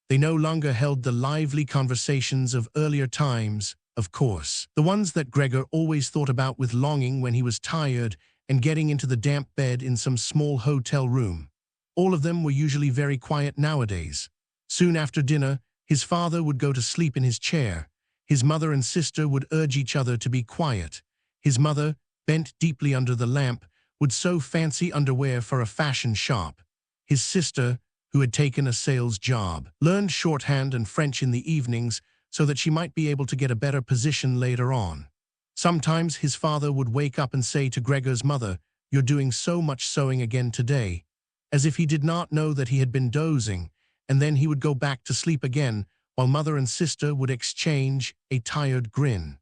They no longer held the lively conversations of earlier times, of course, the ones that Gregor always thought about with longing when he was tired and getting into the damp bed in some small hotel room. All of them were usually very quiet nowadays. Soon after dinner, his father would go to sleep in his chair. His mother and sister would urge each other to be quiet. His mother, bent deeply under the lamp, would sew fancy underwear for a fashion shop. His sister, who had taken a sales job, learned shorthand and French in the evenings so that she might be able to get a better position later on. Sometimes his father would wake up and say to Gregor's mother, "You're doing so much sewing again today," as if he did not know that he had been dozing, and then he would go back to sleep again, while mother and sister would exchange a tired grin.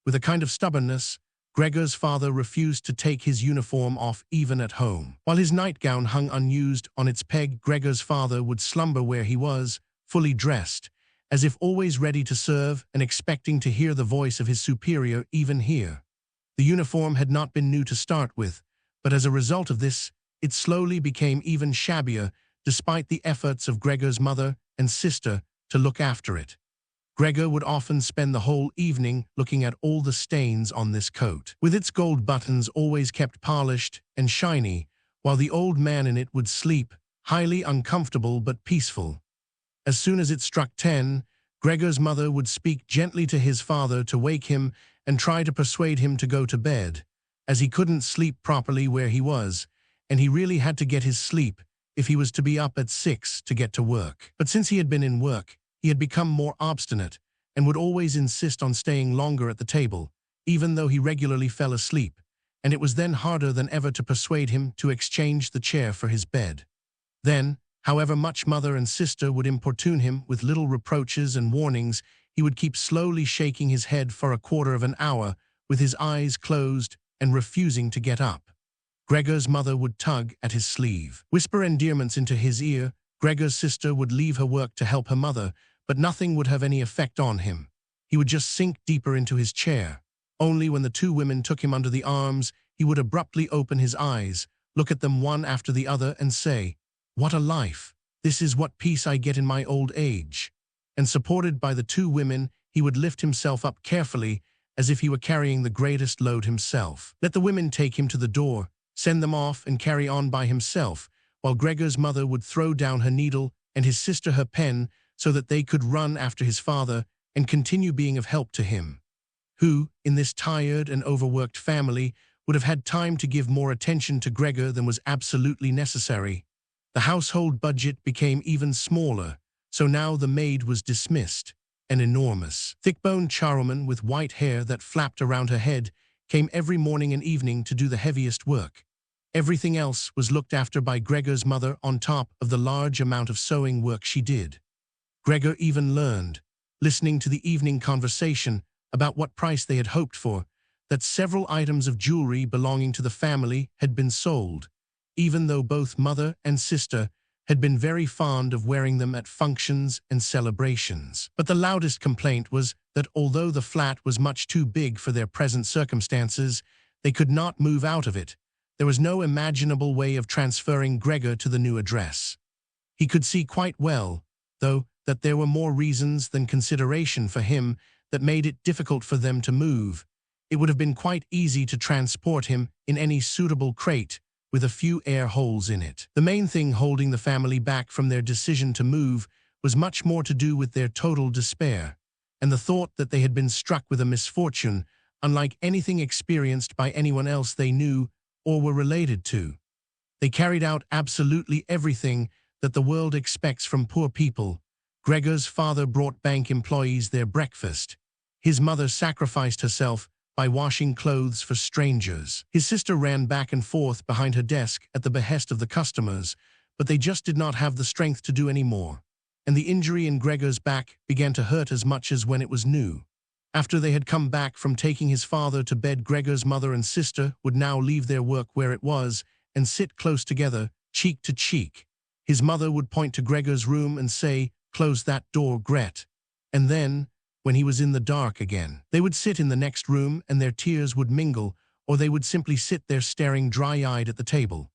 With a kind of stubbornness, Gregor's father refused to take his uniform off even at home. While his nightgown hung unused on its peg, Gregor's father would slumber where he was, fully dressed, as if always ready to serve and expecting to hear the voice of his superior even here. The uniform had not been new to start with, but as a result of this, it slowly became even shabbier, despite the efforts of Gregor's mother and sister to look after it. Gregor would often spend the whole evening looking at all the stains on this coat, with its gold buttons always kept polished and shiny, while the old man in it would sleep, highly uncomfortable but peaceful. As soon as it struck 10, Gregor's mother would speak gently to his father to wake him and try to persuade him to go to bed, as he couldn't sleep properly where he was, and he really had to get his sleep if he was to be up at 6 to get to work. But since he had been in work, he had become more obstinate and would always insist on staying longer at the table, even though he regularly fell asleep, and it was then harder than ever to persuade him to exchange the chair for his bed. Then, however much mother and sister would importune him with little reproaches and warnings, he would keep slowly shaking his head for a quarter of an hour, with his eyes closed and refusing to get up. Gregor's mother would tug at his sleeve, whisper endearments into his ear. Gregor's sister would leave her work to help her mother, but nothing would have any effect on him. He would just sink deeper into his chair. Only when the two women took him under the arms, he would abruptly open his eyes, look at them one after the other, and say, "What a life! This is what peace I get in my old age." And supported by the two women, he would lift himself up carefully, as if he were carrying the greatest load himself. Let the women take him to the door, send them off, and carry on by himself, while Gregor's mother would throw down her needle and his sister her pen so that they could run after his father and continue being of help to him, who, in this tired and overworked family, would have had time to give more attention to Gregor than was absolutely necessary. The household budget became even smaller, so now the maid was dismissed. An enormous, thick-boned charwoman with white hair that flapped around her head came every morning and evening to do the heaviest work. Everything else was looked after by Gregor's mother on top of the large amount of sewing work she did. Gregor even learned, listening to the evening conversation about what price they had hoped for, that several items of jewelry belonging to the family had been sold. even though both mother and sister had been very fond of wearing them at functions and celebrations. But the loudest complaint was that although the flat was much too big for their present circumstances, they could not move out of it. There was no imaginable way of transferring Gregor to the new address. He could see quite well, though, that there were more reasons than consideration for him that made it difficult for them to move. It would have been quite easy to transport him in any suitable crate with a few air holes in it. The main thing holding the family back from their decision to move was much more to do with their total despair, and the thought that they had been struck with a misfortune unlike anything experienced by anyone else they knew or were related to. They carried out absolutely everything that the world expects from poor people. Gregor's father brought bank employees their breakfast. His mother sacrificed herself by washing clothes for strangers. His sister ran back and forth behind her desk at the behest of the customers, but they just did not have the strength to do any more, and the injury in Gregor's back began to hurt as much as when it was new. After they had come back from taking his father to bed, Gregor's mother and sister would now leave their work where it was and sit close together, cheek to cheek. His mother would point to Gregor's room and say, "Close that door, Gret." And then, when he was in the dark again, they would sit in the next room and their tears would mingle, or they would simply sit there staring dry-eyed at the table.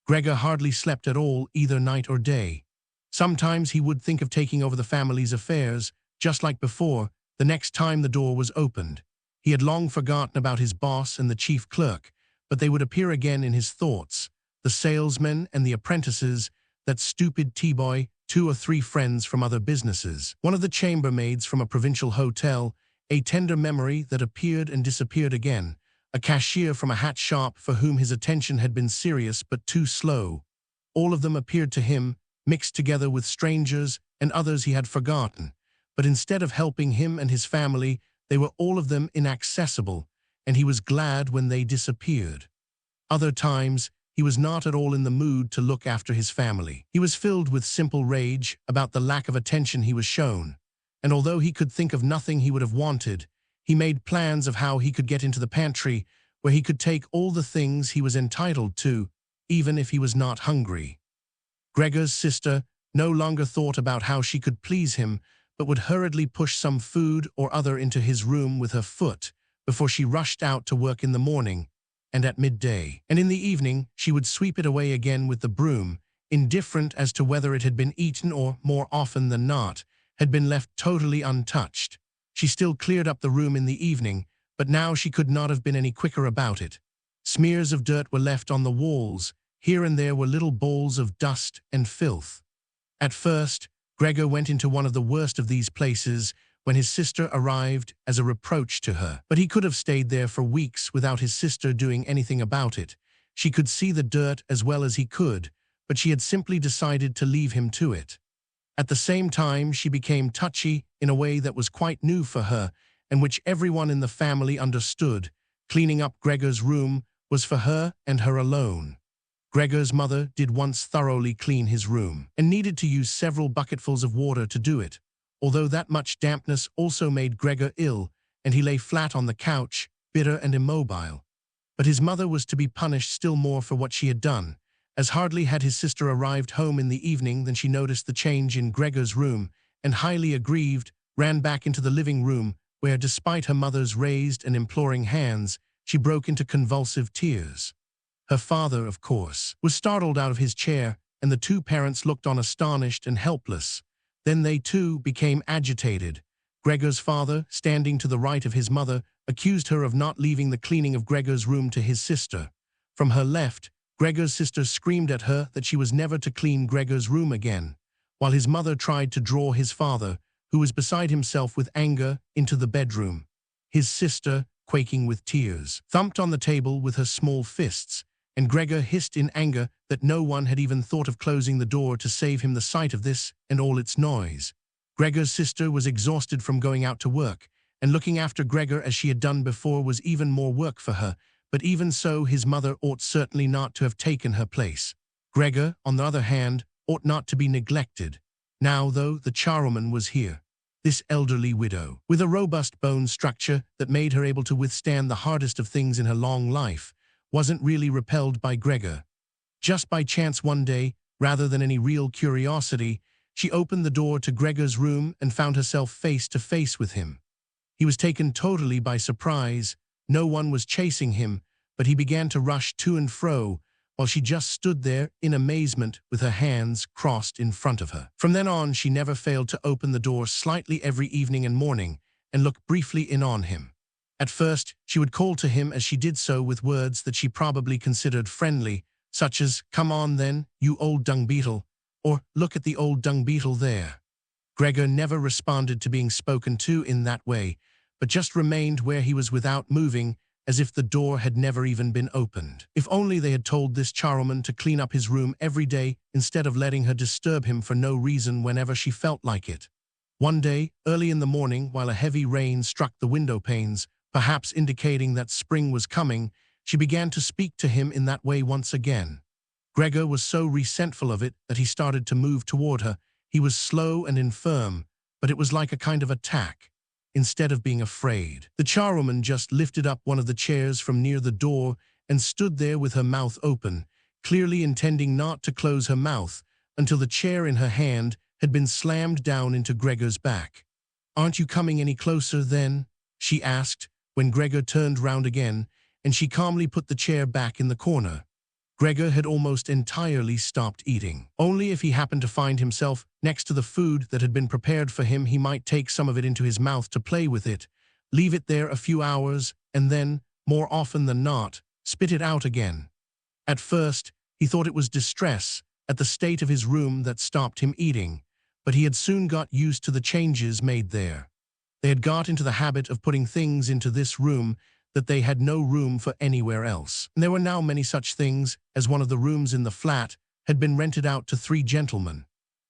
Gregor hardly slept at all, either night or day. Sometimes he would think of taking over the family's affairs, just like before, the next time the door was opened. He had long forgotten about his boss and the chief clerk, but they would appear again in his thoughts, the salesmen and the apprentices, that stupid T-boy, 2 or 3 friends from other businesses, one of the chambermaids from a provincial hotel, a tender memory that appeared and disappeared again, a cashier from a hat shop for whom his attention had been serious but too slow. All of them appeared to him, mixed together with strangers and others he had forgotten, but instead of helping him and his family, they were all of them inaccessible, and he was glad when they disappeared. Other times, he was not at all in the mood to look after his family. He was filled with simple rage about the lack of attention he was shown, and although he could think of nothing he would have wanted, he made plans of how he could get into the pantry, where he could take all the things he was entitled to, even if he was not hungry. Gregor's sister no longer thought about how she could please him, but would hurriedly push some food or other into his room with her foot before she rushed out to work in the morning and at midday. And in the evening, she would sweep it away again with the broom, indifferent as to whether it had been eaten or, more often than not, had been left totally untouched. She still cleared up the room in the evening, but now she could not have been any quicker about it. Smears of dirt were left on the walls. Here and there were little balls of dust and filth. At first, Gregor went into one of the worst of these places when his sister arrived as a reproach to her. But he could have stayed there for weeks without his sister doing anything about it. She could see the dirt as well as he could, but she had simply decided to leave him to it. At the same time, she became touchy in a way that was quite new for her, and which everyone in the family understood. Cleaning up Gregor's room was for her and her alone. Gregor's mother did once thoroughly clean his room, and needed to use several bucketfuls of water to do it, although that much dampness also made Gregor ill, and he lay flat on the couch, bitter and immobile. But his mother was to be punished still more for what she had done, as hardly had his sister arrived home in the evening than she noticed the change in Gregor's room, and highly aggrieved, ran back into the living room, where, despite her mother's raised and imploring hands, she broke into convulsive tears. Her father, of course, was startled out of his chair, and the 2 parents looked on astonished and helpless. Then they too became agitated. Gregor's father, standing to the right of his mother, accused her of not leaving the cleaning of Gregor's room to his sister. From her left, Gregor's sister screamed at her that she was never to clean Gregor's room again, while his mother tried to draw his father, who was beside himself with anger, into the bedroom. His sister, quaking with tears, thumped on the table with her small fists, and Gregor hissed in anger that no one had even thought of closing the door to save him the sight of this and all its noise. Gregor's sister was exhausted from going out to work, and looking after Gregor as she had done before was even more work for her, but even so his mother ought certainly not to have taken her place. Gregor, on the other hand, ought not to be neglected. Now, though, the charwoman was here. This elderly widow, with a robust bone structure that made her able to withstand the hardest of things in her long life, wasn't really repelled by Gregor. Just by chance one day, rather than any real curiosity, she opened the door to Gregor's room and found herself face to face with him. He was taken totally by surprise. No one was chasing him, but he began to rush to and fro, while she just stood there in amazement with her hands crossed in front of her. From then on, she never failed to open the door slightly every evening and morning and look briefly in on him. At first, she would call to him as she did so with words that she probably considered friendly, such as, "Come on then, you old dung beetle," or "Look at the old dung beetle there." Gregor never responded to being spoken to in that way, but just remained where he was without moving, as if the door had never even been opened. If only they had told this charwoman to clean up his room every day instead of letting her disturb him for no reason whenever she felt like it. One day, early in the morning, while a heavy rain struck the window panes, perhaps indicating that spring was coming, she began to speak to him in that way once again. Gregor was so resentful of it that he started to move toward her. He was slow and infirm, but it was like a kind of attack, instead of being afraid. The charwoman just lifted up one of the chairs from near the door and stood there with her mouth open, clearly intending not to close her mouth until the chair in her hand had been slammed down into Gregor's back. "Aren't you coming any closer, then?" she asked, when Gregor turned round again, and she calmly put the chair back in the corner. Gregor had almost entirely stopped eating. Only if he happened to find himself next to the food that had been prepared for him, he might take some of it into his mouth to play with it, leave it there a few hours, and then, more often than not, spit it out again. At first, he thought it was distress at the state of his room that stopped him eating, but he had soon got used to the changes made there. They had got into the habit of putting things into this room that they had no room for anywhere else. And there were now many such things, as one of the rooms in the flat had been rented out to 3 gentlemen.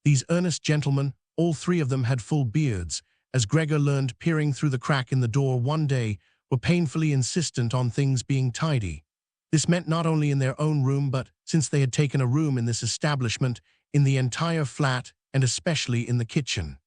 These earnest gentlemen, all 3 of them had full beards, as Gregor learned peering through the crack in the door one day, were painfully insistent on things being tidy. This meant not only in their own room, but, since they had taken a room in this establishment, in the entire flat and especially in the kitchen.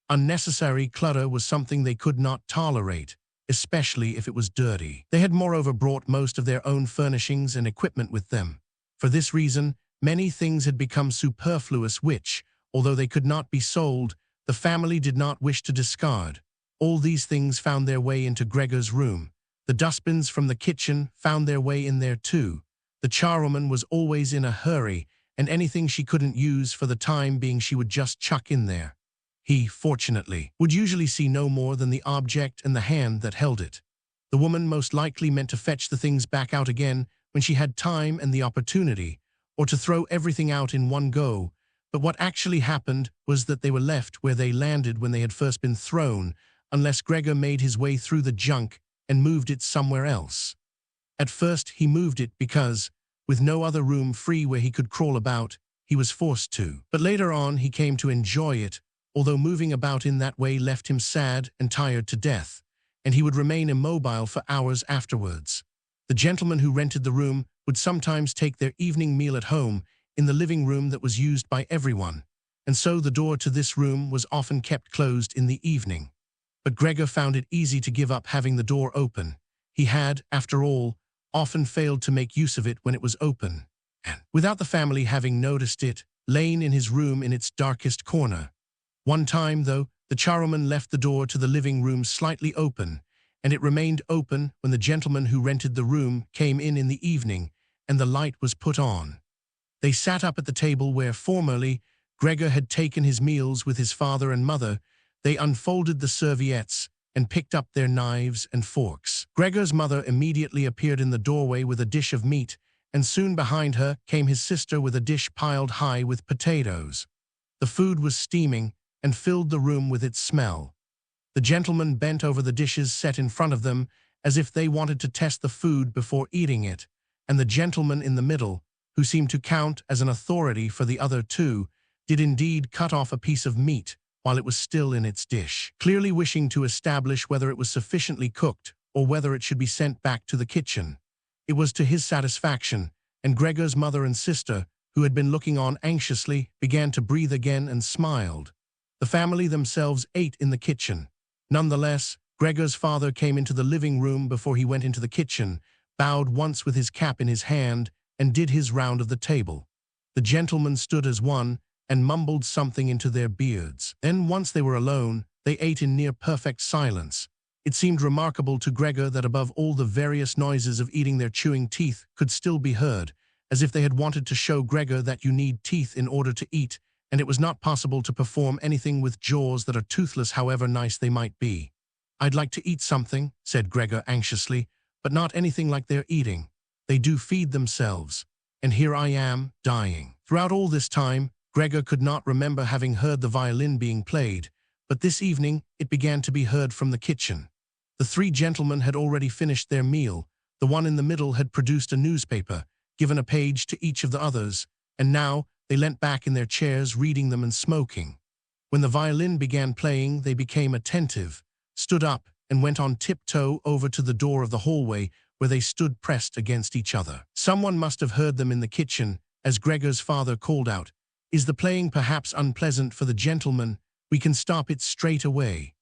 Unnecessary clutter was something they could not tolerate, especially if it was dirty. They had moreover brought most of their own furnishings and equipment with them. For this reason, many things had become superfluous which, although they could not be sold, the family did not wish to discard. All these things found their way into Gregor's room. The dustbins from the kitchen found their way in there too. The charwoman was always in a hurry, and anything she couldn't use for the time being she would just chuck in there. He, fortunately, would usually see no more than the object and the hand that held it. The woman most likely meant to fetch the things back out again when she had time and the opportunity, or to throw everything out in one go, but what actually happened was that they were left where they landed when they had first been thrown, unless Gregor made his way through the junk and moved it somewhere else. At first he moved it because, with no other room free where he could crawl about, he was forced to. But later on he came to enjoy it, although moving about in that way left him sad and tired to death, and he would remain immobile for hours afterwards. The gentleman who rented the room would sometimes take their evening meal at home in the living room that was used by everyone, and so the door to this room was often kept closed in the evening. But Gregor found it easy to give up having the door open. He had, after all, often failed to make use of it when it was open, and, without the family having noticed it, lain in his room in its darkest corner. One time, though, the charwoman left the door to the living room slightly open, and it remained open when the gentleman who rented the room came in the evening, and the light was put on. They sat up at the table where, formerly, Gregor had taken his meals with his father and mother. They unfolded the serviettes and picked up their knives and forks. Gregor's mother immediately appeared in the doorway with a dish of meat, and soon behind her came his sister with a dish piled high with potatoes. The food was steaming and filled the room with its smell. The gentleman bent over the dishes set in front of them as if they wanted to test the food before eating it, and the gentleman in the middle, who seemed to count as an authority for the other 2, did indeed cut off a piece of meat while it was still in its dish, clearly wishing to establish whether it was sufficiently cooked or whether it should be sent back to the kitchen. It was to his satisfaction, and Gregor's mother and sister, who had been looking on anxiously, began to breathe again and smiled. The family themselves ate in the kitchen. Nonetheless, Gregor's father came into the living room before he went into the kitchen, bowed once with his cap in his hand, and did his round of the table. The gentlemen stood as one and mumbled something into their beards. Then, once they were alone, they ate in near-perfect silence. It seemed remarkable to Gregor that above all the various noises of eating their chewing teeth could still be heard, as if they had wanted to show Gregor that you need teeth in order to eat, and it was not possible to perform anything with jaws that are toothless however nice they might be. "I'd like to eat something," said Gregor anxiously, "but not anything like they're eating. They do feed themselves, and here I am, dying." Throughout all this time, Gregor could not remember having heard the violin being played, but this evening it began to be heard from the kitchen. The three gentlemen had already finished their meal. The one in the middle had produced a newspaper, given a page to each of the others, and now they leant back in their chairs reading them and smoking. When the violin began playing, they became attentive, stood up, and went on tiptoe over to the door of the hallway, where they stood pressed against each other. Someone must have heard them in the kitchen, as Gregor's father called out, "Is the playing perhaps unpleasant for the gentleman? We can stop it straight away."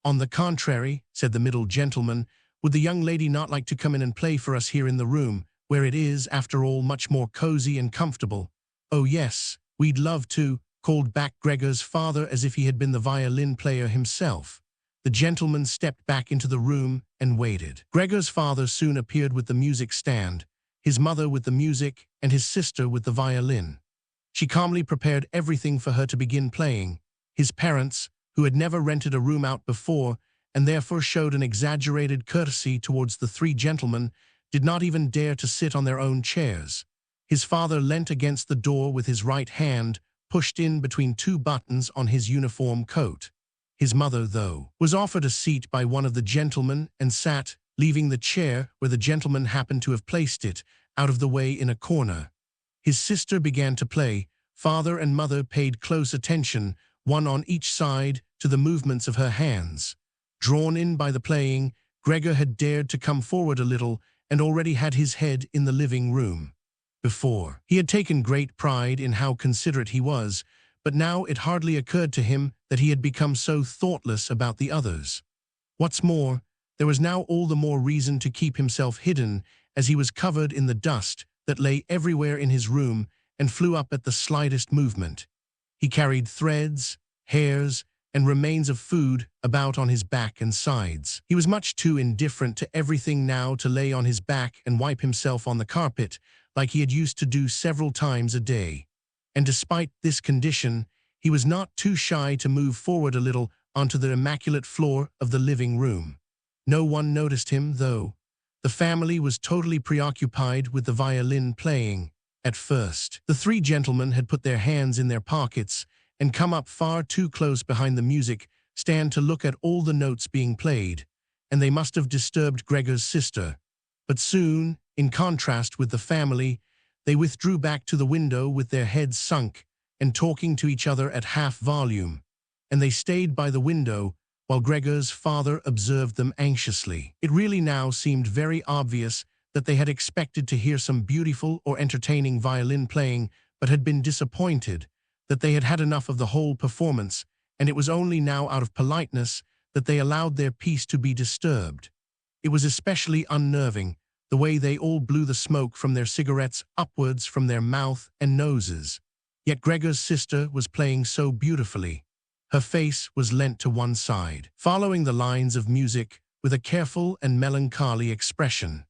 "On the contrary," said the middle gentleman, "would the young lady not like to come in and play for us here in the room, where it is, after all, much more cozy and comfortable?" "Oh yes, we'd love to," called back Gregor's father as if he had been the violin player himself. The gentleman stepped back into the room and waited. Gregor's father soon appeared with the music stand, his mother with the music, and his sister with the violin. She calmly prepared everything for her to begin playing. His parents, who had never rented a room out before, and therefore showed an exaggerated courtesy towards the three gentlemen, did not even dare to sit on their own chairs. His father leant against the door with his right hand pushed in between two buttons on his uniform coat. His mother, though, was offered a seat by one of the gentlemen and sat, leaving the chair where the gentleman happened to have placed it, out of the way in a corner. His sister began to play. Father and mother paid close attention, one on each side, to the movements of her hands. Drawn in by the playing, Gregor had dared to come forward a little and already had his head in the living room. Before, he had taken great pride in how considerate he was, but now it hardly occurred to him that he had become so thoughtless about the others. What's more, there was now all the more reason to keep himself hidden, as he was covered in the dust that lay everywhere in his room and flew up at the slightest movement. He carried threads, hairs, and remains of food about on his back and sides. He was much too indifferent to everything now to lay on his back and wipe himself on the carpet, like he had used to do several times a day. And despite this condition, he was not too shy to move forward a little onto the immaculate floor of the living room. No one noticed him, though. The family was totally preoccupied with the violin playing. At first, the three gentlemen had put their hands in their pockets and come up far too close behind the music stand to look at all the notes being played, and they must have disturbed Gregor's sister. But soon, in contrast with the family, they withdrew back to the window with their heads sunk and talking to each other at half volume, and they stayed by the window while Gregor's father observed them anxiously. It really now seemed very obvious that they had expected to hear some beautiful or entertaining violin playing, but had been disappointed, that they had had enough of the whole performance, and it was only now out of politeness that they allowed their peace to be disturbed. It was especially unnerving, the way they all blew the smoke from their cigarettes upwards from their mouth and noses. Yet Gregor's sister was playing so beautifully. Her face was leant to one side, following the lines of music with a careful and melancholy expression.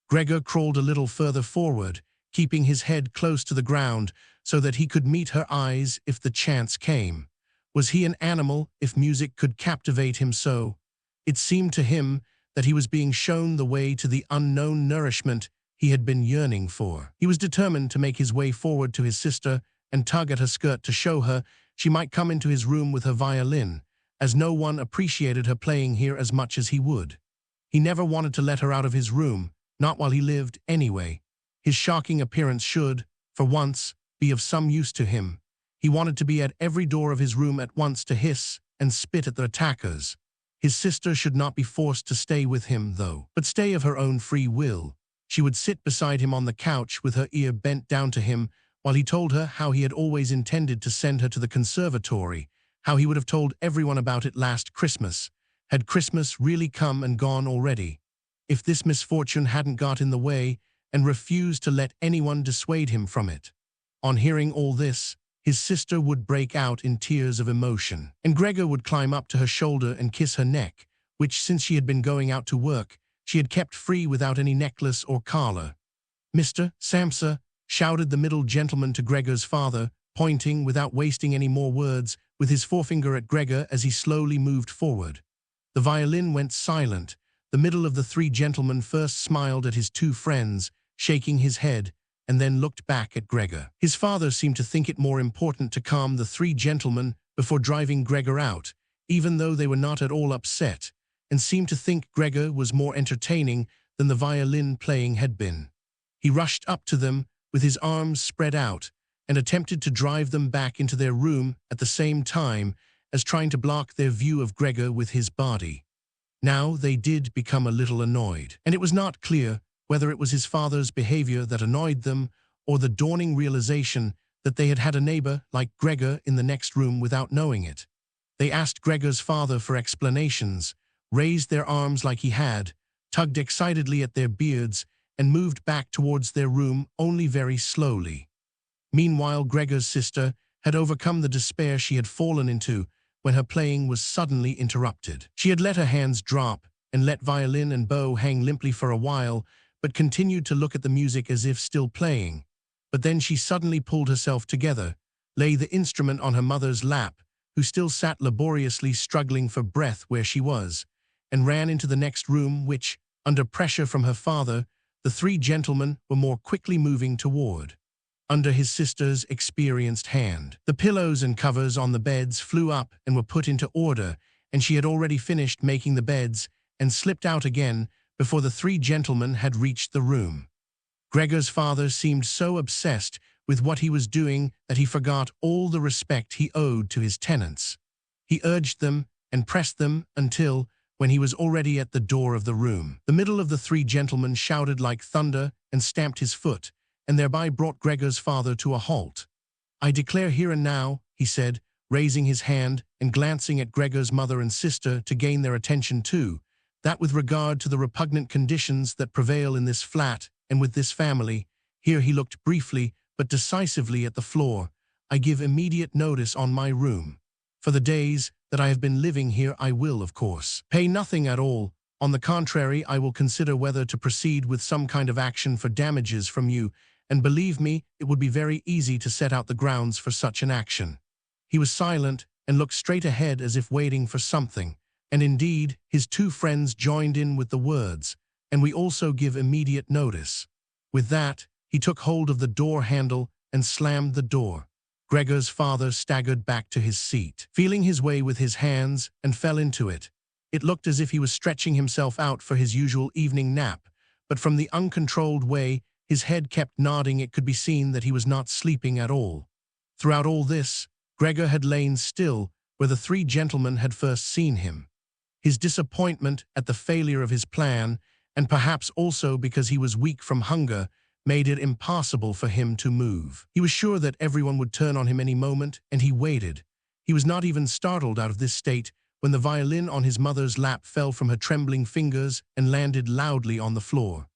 Gregor crawled a little further forward, keeping his head close to the ground so that he could meet her eyes if the chance came. Was he an animal if music could captivate him so? It seemed to him that he was being shown the way to the unknown nourishment he had been yearning for. He was determined to make his way forward to his sister and tug at her skirt to show her she might come into his room with her violin, as no one appreciated her playing here as much as he would. He never wanted to let her out of his room, not while he lived, anyway. His shocking appearance should, for once, be of some use to him. He wanted to be at every door of his room at once to hiss and spit at the attackers. His sister should not be forced to stay with him, though, but stay of her own free will. She would sit beside him on the couch with her ear bent down to him while he told her how he had always intended to send her to the conservatory, how he would have told everyone about it last Christmas. Had Christmas really come and gone already? If this misfortune hadn't got in the way, and refused to let anyone dissuade him from it. On hearing all this, his sister would break out in tears of emotion, and Gregor would climb up to her shoulder and kiss her neck, which, since she had been going out to work, she had kept free without any necklace or collar. "Mr. Samsa," shouted the middle gentleman to Gregor's father, pointing, without wasting any more words, with his forefinger at Gregor as he slowly moved forward. The violin went silent. The middle of the three gentlemen first smiled at his two friends, shaking his head, and then looked back at Gregor. His father seemed to think it more important to calm the three gentlemen before driving Gregor out, even though they were not at all upset, and seemed to think Gregor was more entertaining than the violin playing had been. He rushed up to them with his arms spread out and attempted to drive them back into their room at the same time as trying to block their view of Gregor with his body. Now they did become a little annoyed, and it was not clear whether it was his father's behavior that annoyed them or the dawning realization that they had had a neighbor like Gregor in the next room without knowing it. They asked Gregor's father for explanations, raised their arms like he had, tugged excitedly at their beards, and moved back towards their room only very slowly. Meanwhile, Gregor's sister had overcome the despair she had fallen into when her playing was suddenly interrupted. She had let her hands drop and let violin and bow hang limply for a while, but continued to look at the music as if still playing. But then she suddenly pulled herself together, laid the instrument on her mother's lap, who still sat laboriously struggling for breath where she was, and ran into the next room which, under pressure from her father, the three gentlemen were more quickly moving toward. Under his sister's experienced hand, the pillows and covers on the beds flew up and were put into order, and she had already finished making the beds and slipped out again before the three gentlemen had reached the room. Gregor's father seemed so obsessed with what he was doing that he forgot all the respect he owed to his tenants. He urged them and pressed them until, when he was already at the door of the room, the middle of the three gentlemen shouted like thunder and stamped his foot, and thereby brought Gregor's father to a halt. "I declare here and now," he said, raising his hand and glancing at Gregor's mother and sister to gain their attention too, "that with regard to the repugnant conditions that prevail in this flat and with this family," here he looked briefly but decisively at the floor, "I give immediate notice on my room. For the days that I have been living here I will, of course, pay nothing at all. On the contrary, I will consider whether to proceed with some kind of action for damages from you, and believe me, it would be very easy to set out the grounds for such an action." He was silent and looked straight ahead as if waiting for something, and indeed his two friends joined in with the words, "and we also give immediate notice." With that, he took hold of the door handle and slammed the door. Gregor's father staggered back to his seat, feeling his way with his hands, and fell into it. It looked as if he was stretching himself out for his usual evening nap, but from the uncontrolled way his head kept nodding it could be seen that he was not sleeping at all. Throughout all this, Gregor had lain still where the three gentlemen had first seen him. His disappointment at the failure of his plan, and perhaps also because he was weak from hunger, made it impossible for him to move. He was sure that everyone would turn on him any moment, and he waited. He was not even startled out of this state when the violin on his mother's lap fell from her trembling fingers and landed loudly on the floor.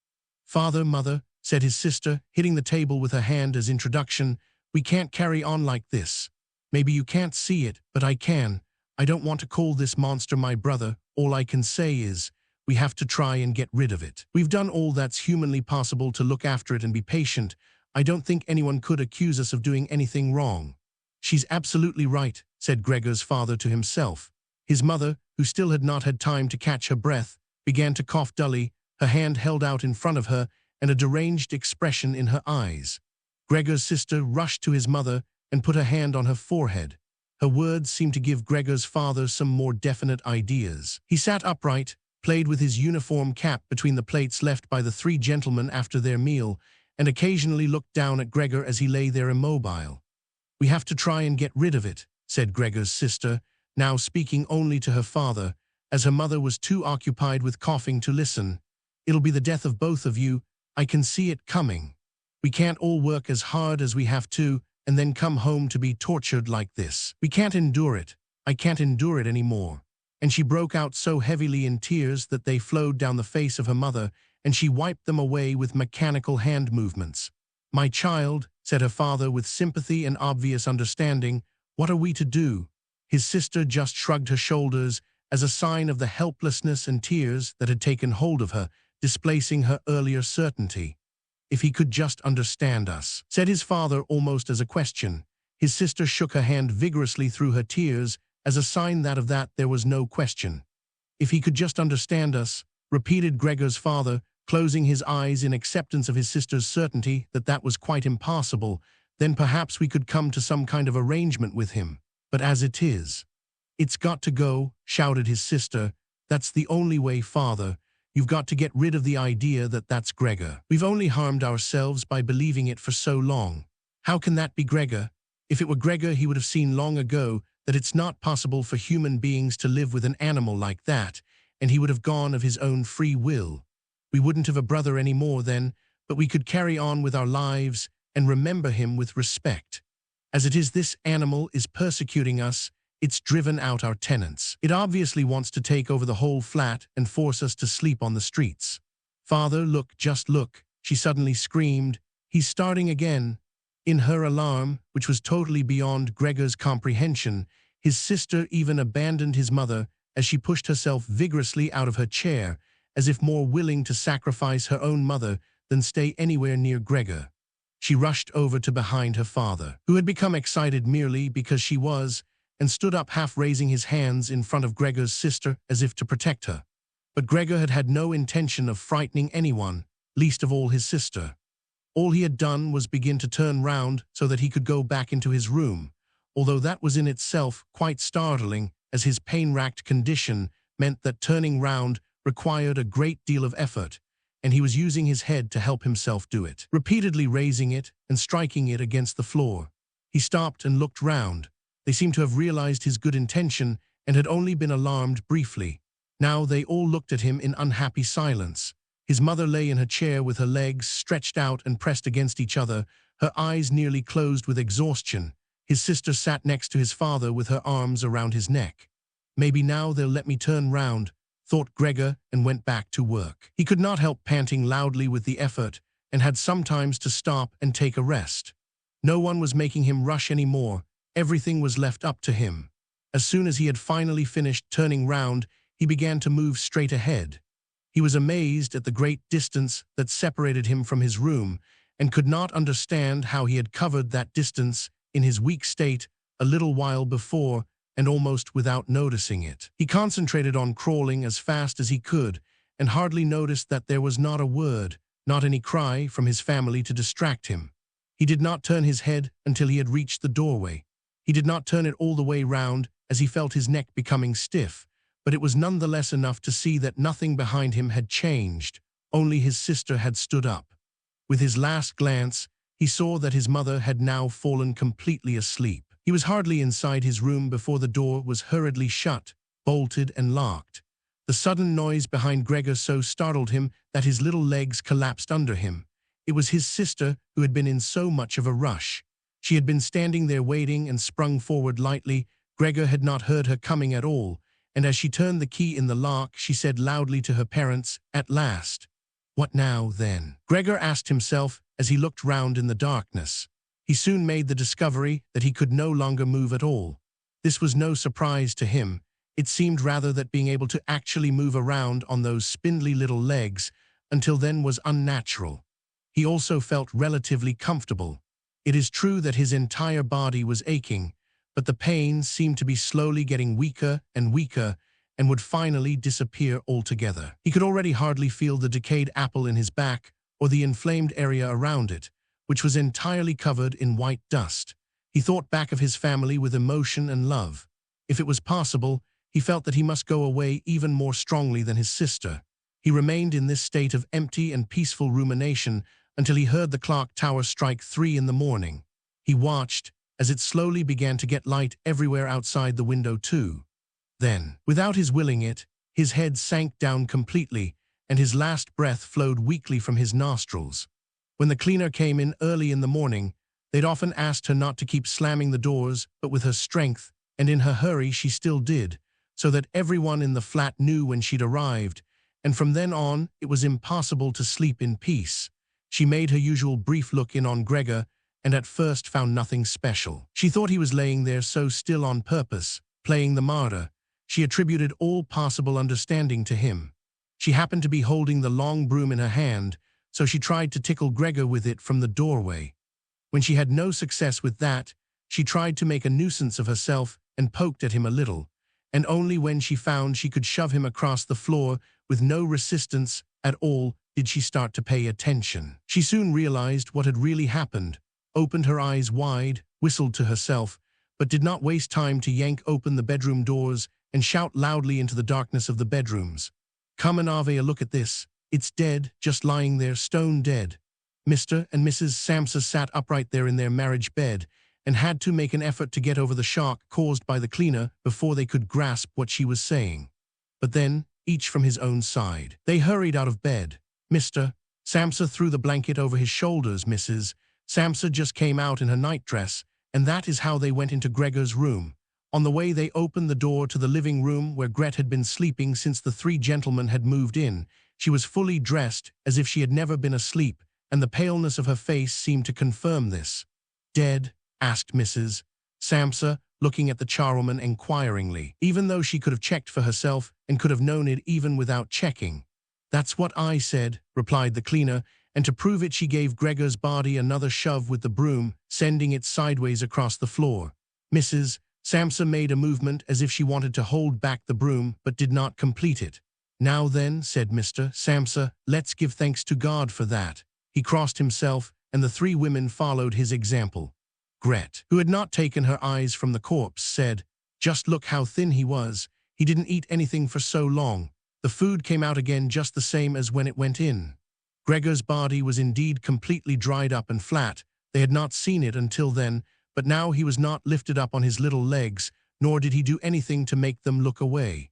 "Father, mother," said his sister, hitting the table with her hand as introduction, "we can't carry on like this. Maybe you can't see it, but I can. I don't want to call this monster my brother. All I can say is, we have to try and get rid of it. We've done all that's humanly possible to look after it and be patient. I don't think anyone could accuse us of doing anything wrong." "She's absolutely right," said Gregor's father to himself. His mother, who still had not had time to catch her breath, began to cough dully, her hand held out in front of her, and a deranged expression in her eyes. Gregor's sister rushed to his mother and put her hand on her forehead. Her words seemed to give Gregor's father some more definite ideas. He sat upright, played with his uniform cap between the plates left by the three gentlemen after their meal, and occasionally looked down at Gregor as he lay there immobile. "We have to try and get rid of it," said Gregor's sister, now speaking only to her father, as her mother was too occupied with coughing to listen. "It'll be the death of both of you. I can see it coming. We can't all work as hard as we have to and then come home to be tortured like this. We can't endure it. I can't endure it anymore." And she broke out so heavily in tears that they flowed down the face of her mother and she wiped them away with mechanical hand movements. "My child," said her father with sympathy and obvious understanding, "what are we to do?" His sister just shrugged her shoulders as a sign of the helplessness and tears that had taken hold of her, displacing her earlier certainty. "If he could just understand us," said his father almost as a question. His sister shook her hand vigorously through her tears as a sign that of that there was no question. "If he could just understand us," repeated Gregor's father, closing his eyes in acceptance of his sister's certainty that that was quite impossible, "then perhaps we could come to some kind of arrangement with him. But as it is—" "It's got to go," shouted his sister. "That's the only way, father. You've got to get rid of the idea that that's Gregor. We've only harmed ourselves by believing it for so long. How can that be Gregor? If it were Gregor, he would have seen long ago that it's not possible for human beings to live with an animal like that, and he would have gone of his own free will. We wouldn't have a brother any more then, but we could carry on with our lives and remember him with respect. As it is, this animal is persecuting us. It's driven out our tenants. It obviously wants to take over the whole flat and force us to sleep on the streets. Father, look, just look," she suddenly screamed. "He's starting again." In her alarm, which was totally beyond Gregor's comprehension, his sister even abandoned his mother as she pushed herself vigorously out of her chair, as if more willing to sacrifice her own mother than stay anywhere near Gregor. She rushed over to behind her father, who had become excited merely because she was, and stood up half raising his hands in front of Gregor's sister as if to protect her. But Gregor had had no intention of frightening anyone, least of all his sister. All he had done was begin to turn round so that he could go back into his room, although that was in itself quite startling, as his pain-racked condition meant that turning round required a great deal of effort, and he was using his head to help himself do it, repeatedly raising it and striking it against the floor. He stopped and looked round. They seemed to have realized his good intention and had only been alarmed briefly. Now they all looked at him in unhappy silence. His mother lay in her chair with her legs stretched out and pressed against each other, her eyes nearly closed with exhaustion. His sister sat next to his father with her arms around his neck. "Maybe now they'll let me turn round," thought Gregor, and went back to work. He could not help panting loudly with the effort and had sometimes to stop and take a rest. No one was making him rush any more. Everything was left up to him. As soon as he had finally finished turning round, he began to move straight ahead. He was amazed at the great distance that separated him from his room, and could not understand how he had covered that distance in his weak state a little while before, and almost without noticing it. He concentrated on crawling as fast as he could, and hardly noticed that there was not a word, not any cry from his family to distract him. He did not turn his head until he had reached the doorway. He did not turn it all the way round, as he felt his neck becoming stiff, but it was nonetheless enough to see that nothing behind him had changed, only his sister had stood up. With his last glance, he saw that his mother had now fallen completely asleep. He was hardly inside his room before the door was hurriedly shut, bolted and locked. The sudden noise behind Gregor so startled him that his little legs collapsed under him. It was his sister who had been in so much of a rush. She had been standing there waiting and sprung forward lightly. Gregor had not heard her coming at all, and as she turned the key in the lock, she said loudly to her parents, "At last." "What now, then?" Gregor asked himself as he looked round in the darkness. He soon made the discovery that he could no longer move at all. This was no surprise to him. It seemed rather that being able to actually move around on those spindly little legs until then was unnatural. He also felt relatively comfortable. It is true that his entire body was aching, but the pain seemed to be slowly getting weaker and weaker and would finally disappear altogether. He could already hardly feel the decayed apple in his back or the inflamed area around it, which was entirely covered in white dust. He thought back of his family with emotion and love. If it was possible, he felt that he must go away even more strongly than his sister. He remained in this state of empty and peaceful rumination until he heard the clock tower strike 3 in the morning. He watched as it slowly began to get light everywhere outside the window too. Then, without his willing it, his head sank down completely, and his last breath flowed weakly from his nostrils. When the cleaner came in early in the morning, they'd often asked her not to keep slamming the doors, but with her strength, and in her hurry she still did, so that everyone in the flat knew when she'd arrived, and from then on it was impossible to sleep in peace. She made her usual brief look in on Gregor, and at first found nothing special. She thought he was laying there so still on purpose, playing the martyr. She attributed all possible understanding to him. She happened to be holding the long broom in her hand, so she tried to tickle Gregor with it from the doorway. When she had no success with that, she tried to make a nuisance of herself and poked at him a little, and only when she found she could shove him across the floor with no resistance at all did she start to pay attention. She soon realized what had really happened, opened her eyes wide, whistled to herself, but did not waste time to yank open the bedroom doors and shout loudly into the darkness of the bedrooms. "Come and have a look at this. It's dead, just lying there, stone dead." Mr. and Mrs. Samsa sat upright there in their marriage bed and had to make an effort to get over the shock caused by the cleaner before they could grasp what she was saying. But then, each from his own side, they hurried out of bed. Mr. Samsa threw the blanket over his shoulders. Mrs. Samsa just came out in her nightdress, and that is how they went into Gregor's room. On the way they opened the door to the living room where Gret had been sleeping since the three gentlemen had moved in. She was fully dressed, as if she had never been asleep, and the paleness of her face seemed to confirm this. "Dead?" asked Mrs. Samsa, looking at the charwoman inquiringly, even though she could have checked for herself and could have known it even without checking. "That's what I said," replied the cleaner, and to prove it she gave Gregor's body another shove with the broom, sending it sideways across the floor. Mrs. Samsa made a movement as if she wanted to hold back the broom, but did not complete it. "Now then," said Mr. Samsa, "let's give thanks to God for that." He crossed himself, and the three women followed his example. Gret, who had not taken her eyes from the corpse, said, "Just look how thin he was. He didn't eat anything for so long. The food came out again just the same as when it went in." Gregor's body was indeed completely dried up and flat. They had not seen it until then, but now he was not lifted up on his little legs, nor did he do anything to make them look away.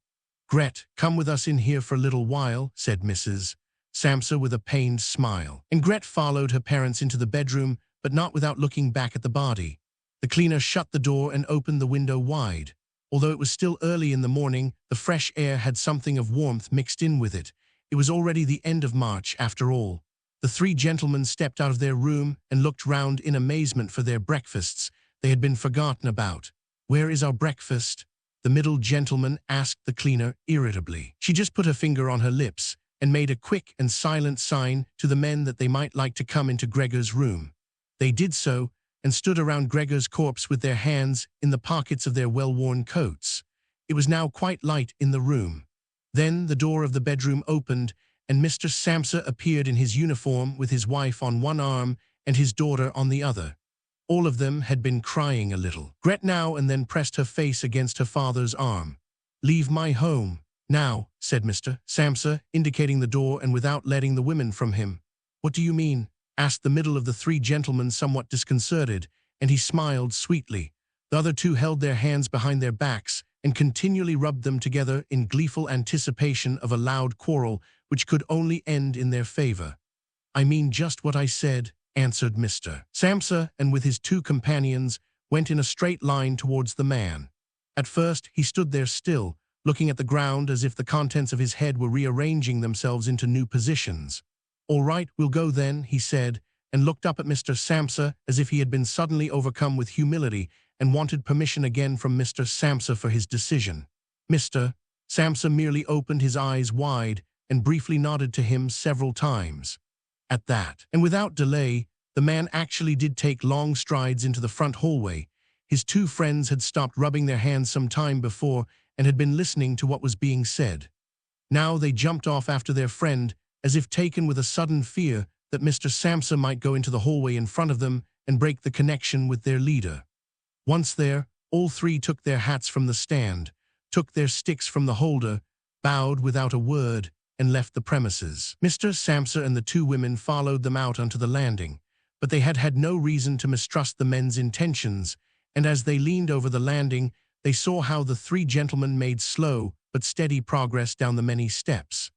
"Gret, come with us in here for a little while," said Mrs. Samsa with a pained smile. And Gret followed her parents into the bedroom, but not without looking back at the body. The cleaner shut the door and opened the window wide. Although it was still early in the morning, the fresh air had something of warmth mixed in with it. It was already the end of March, after all. The three gentlemen stepped out of their room and looked round in amazement for their breakfasts. They had been forgotten about. "Where is our breakfast?" the middle gentleman asked the cleaner irritably. She just put her finger on her lips and made a quick and silent sign to the men that they might like to come into Gregor's room. They did so, and stood around Gregor's corpse with their hands in the pockets of their well-worn coats. It was now quite light in the room. Then the door of the bedroom opened, and Mr. Samsa appeared in his uniform with his wife on one arm and his daughter on the other. All of them had been crying a little. Gret now and then pressed her face against her father's arm. "Leave my home, now," said Mr. Samsa, indicating the door and without letting the women from him. "What do you mean?" asked the middle of the three gentlemen, somewhat disconcerted, and he smiled sweetly. The other two held their hands behind their backs and continually rubbed them together in gleeful anticipation of a loud quarrel which could only end in their favor. "I mean just what I said," answered Mr. Samsa, and with his two companions went in a straight line towards the man. At first he stood there still, looking at the ground as if the contents of his head were rearranging themselves into new positions. "All right, we'll go then," he said, and looked up at Mr. Samsa as if he had been suddenly overcome with humility and wanted permission again from Mr. Samsa for his decision. Mr. Samsa merely opened his eyes wide and briefly nodded to him several times. At that, and without delay, the man actually did take long strides into the front hallway. His two friends had stopped rubbing their hands some time before and had been listening to what was being said. Now they jumped off after their friend, as if taken with a sudden fear that Mr. Samsa might go into the hallway in front of them and break the connection with their leader. Once there, all three took their hats from the stand, took their sticks from the holder, bowed without a word, and left the premises. Mr. Samsa and the two women followed them out onto the landing, but they had had no reason to mistrust the men's intentions, and as they leaned over the landing, they saw how the three gentlemen made slow but steady progress down the many steps.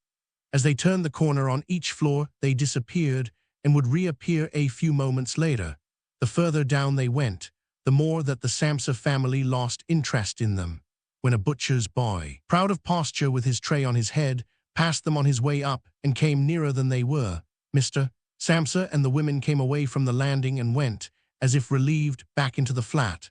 As they turned the corner on each floor, they disappeared and would reappear a few moments later. The further down they went, the more that the Samsa family lost interest in them. When a butcher's boy, proud of posture with his tray on his head, passed them on his way up, and came nearer than they were. Mr. Samsa and the women came away from the landing and went, as if relieved, back into the flat.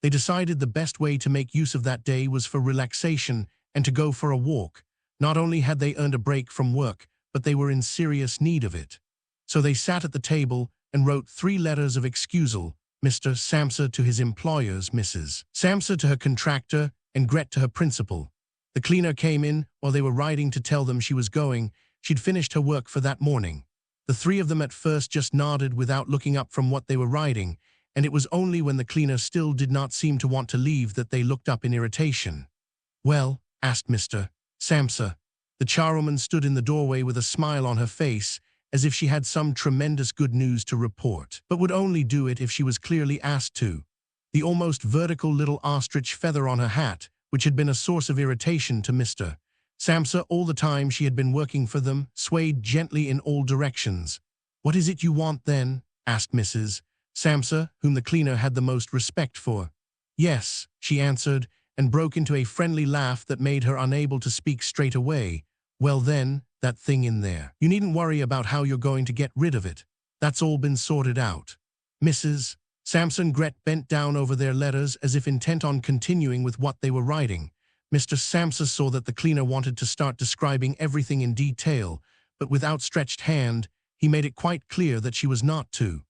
They decided the best way to make use of that day was for relaxation and to go for a walk. Not only had they earned a break from work, but they were in serious need of it. So they sat at the table and wrote 3 letters of excusal, Mr. Samsa to his employers, Mrs. Samsa to her contractor, and Gret to her principal. The cleaner came in while they were riding to tell them she was going. She'd finished her work for that morning. The 3 of them at first just nodded without looking up from what they were writing, and it was only when the cleaner still did not seem to want to leave that they looked up in irritation. "Well?" asked Mr. Samsa. The charwoman stood in the doorway with a smile on her face, as if she had some tremendous good news to report, but would only do it if she was clearly asked to. The almost vertical little ostrich feather on her hat, which had been a source of irritation to Mr. Samsa all the time she had been working for them, swayed gently in all directions. "What is it you want, then?" asked Mrs. Samsa, whom the cleaner had the most respect for. "Yes," she answered, and broke into a friendly laugh that made her unable to speak straight away. "Well then, that thing in there. You needn't worry about how you're going to get rid of it. That's all been sorted out." Mrs. Samsa and Gret bent down over their letters as if intent on continuing with what they were writing. Mr. Samsa saw that the cleaner wanted to start describing everything in detail, but with outstretched hand, he made it quite clear that she was not to.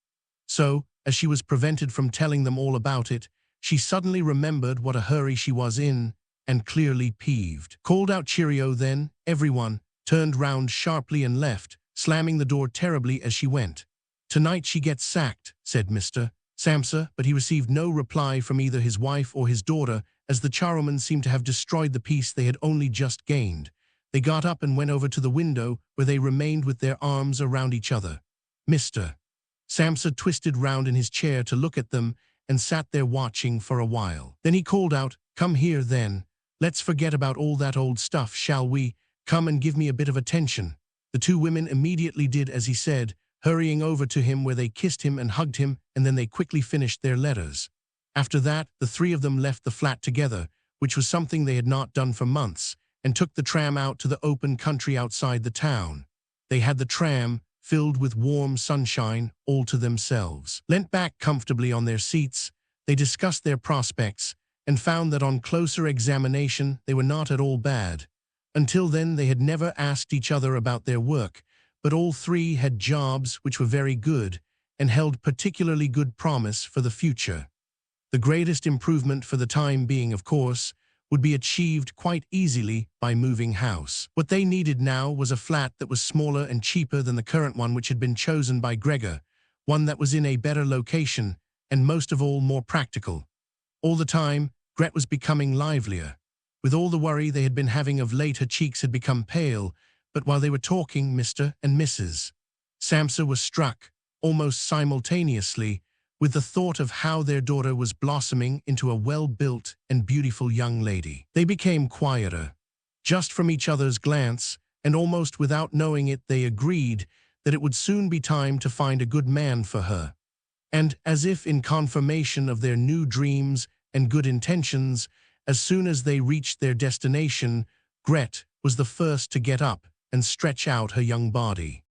So, as she was prevented from telling them all about it, she suddenly remembered what a hurry she was in, and clearly peeved. Called out cheerio then, everyone, turned round sharply and left, slamming the door terribly as she went. "Tonight she gets sacked," said Mr. Samsa, but he received no reply from either his wife or his daughter, as the charwoman seemed to have destroyed the peace they had only just gained. They got up and went over to the window, where they remained with their arms around each other. Mr. Samsa twisted round in his chair to look at them, and sat there watching for a while. Then he called out, "Come here then. Let's forget about all that old stuff, shall we? Come and give me a bit of attention." The 2 women immediately did as he said, hurrying over to him where they kissed him and hugged him, and then they quickly finished their letters. After that, the 3 of them left the flat together, which was something they had not done for months, and took the tram out to the open country outside the town. They had the tram, filled with warm sunshine, all to themselves. Leant back comfortably on their seats, they discussed their prospects, and found that on closer examination they were not at all bad. Until then they had never asked each other about their work, but all 3 had jobs which were very good, and held particularly good promise for the future. The greatest improvement for the time being, of course, would be achieved quite easily by moving house. What they needed now was a flat that was smaller and cheaper than the current one which had been chosen by Gregor, one that was in a better location, and most of all more practical. All the time, Gret was becoming livelier. With all the worry they had been having of late, her cheeks had become pale, but while they were talking, Mr. and Mrs. Samsa was struck, almost simultaneously, with the thought of how their daughter was blossoming into a well-built and beautiful young lady. They became quieter. Just from each other's glance, and almost without knowing it, they agreed that it would soon be time to find a good man for her. And, as if in confirmation of their new dreams and good intentions, as soon as they reached their destination, Gret was the first to get up and stretch out her young body.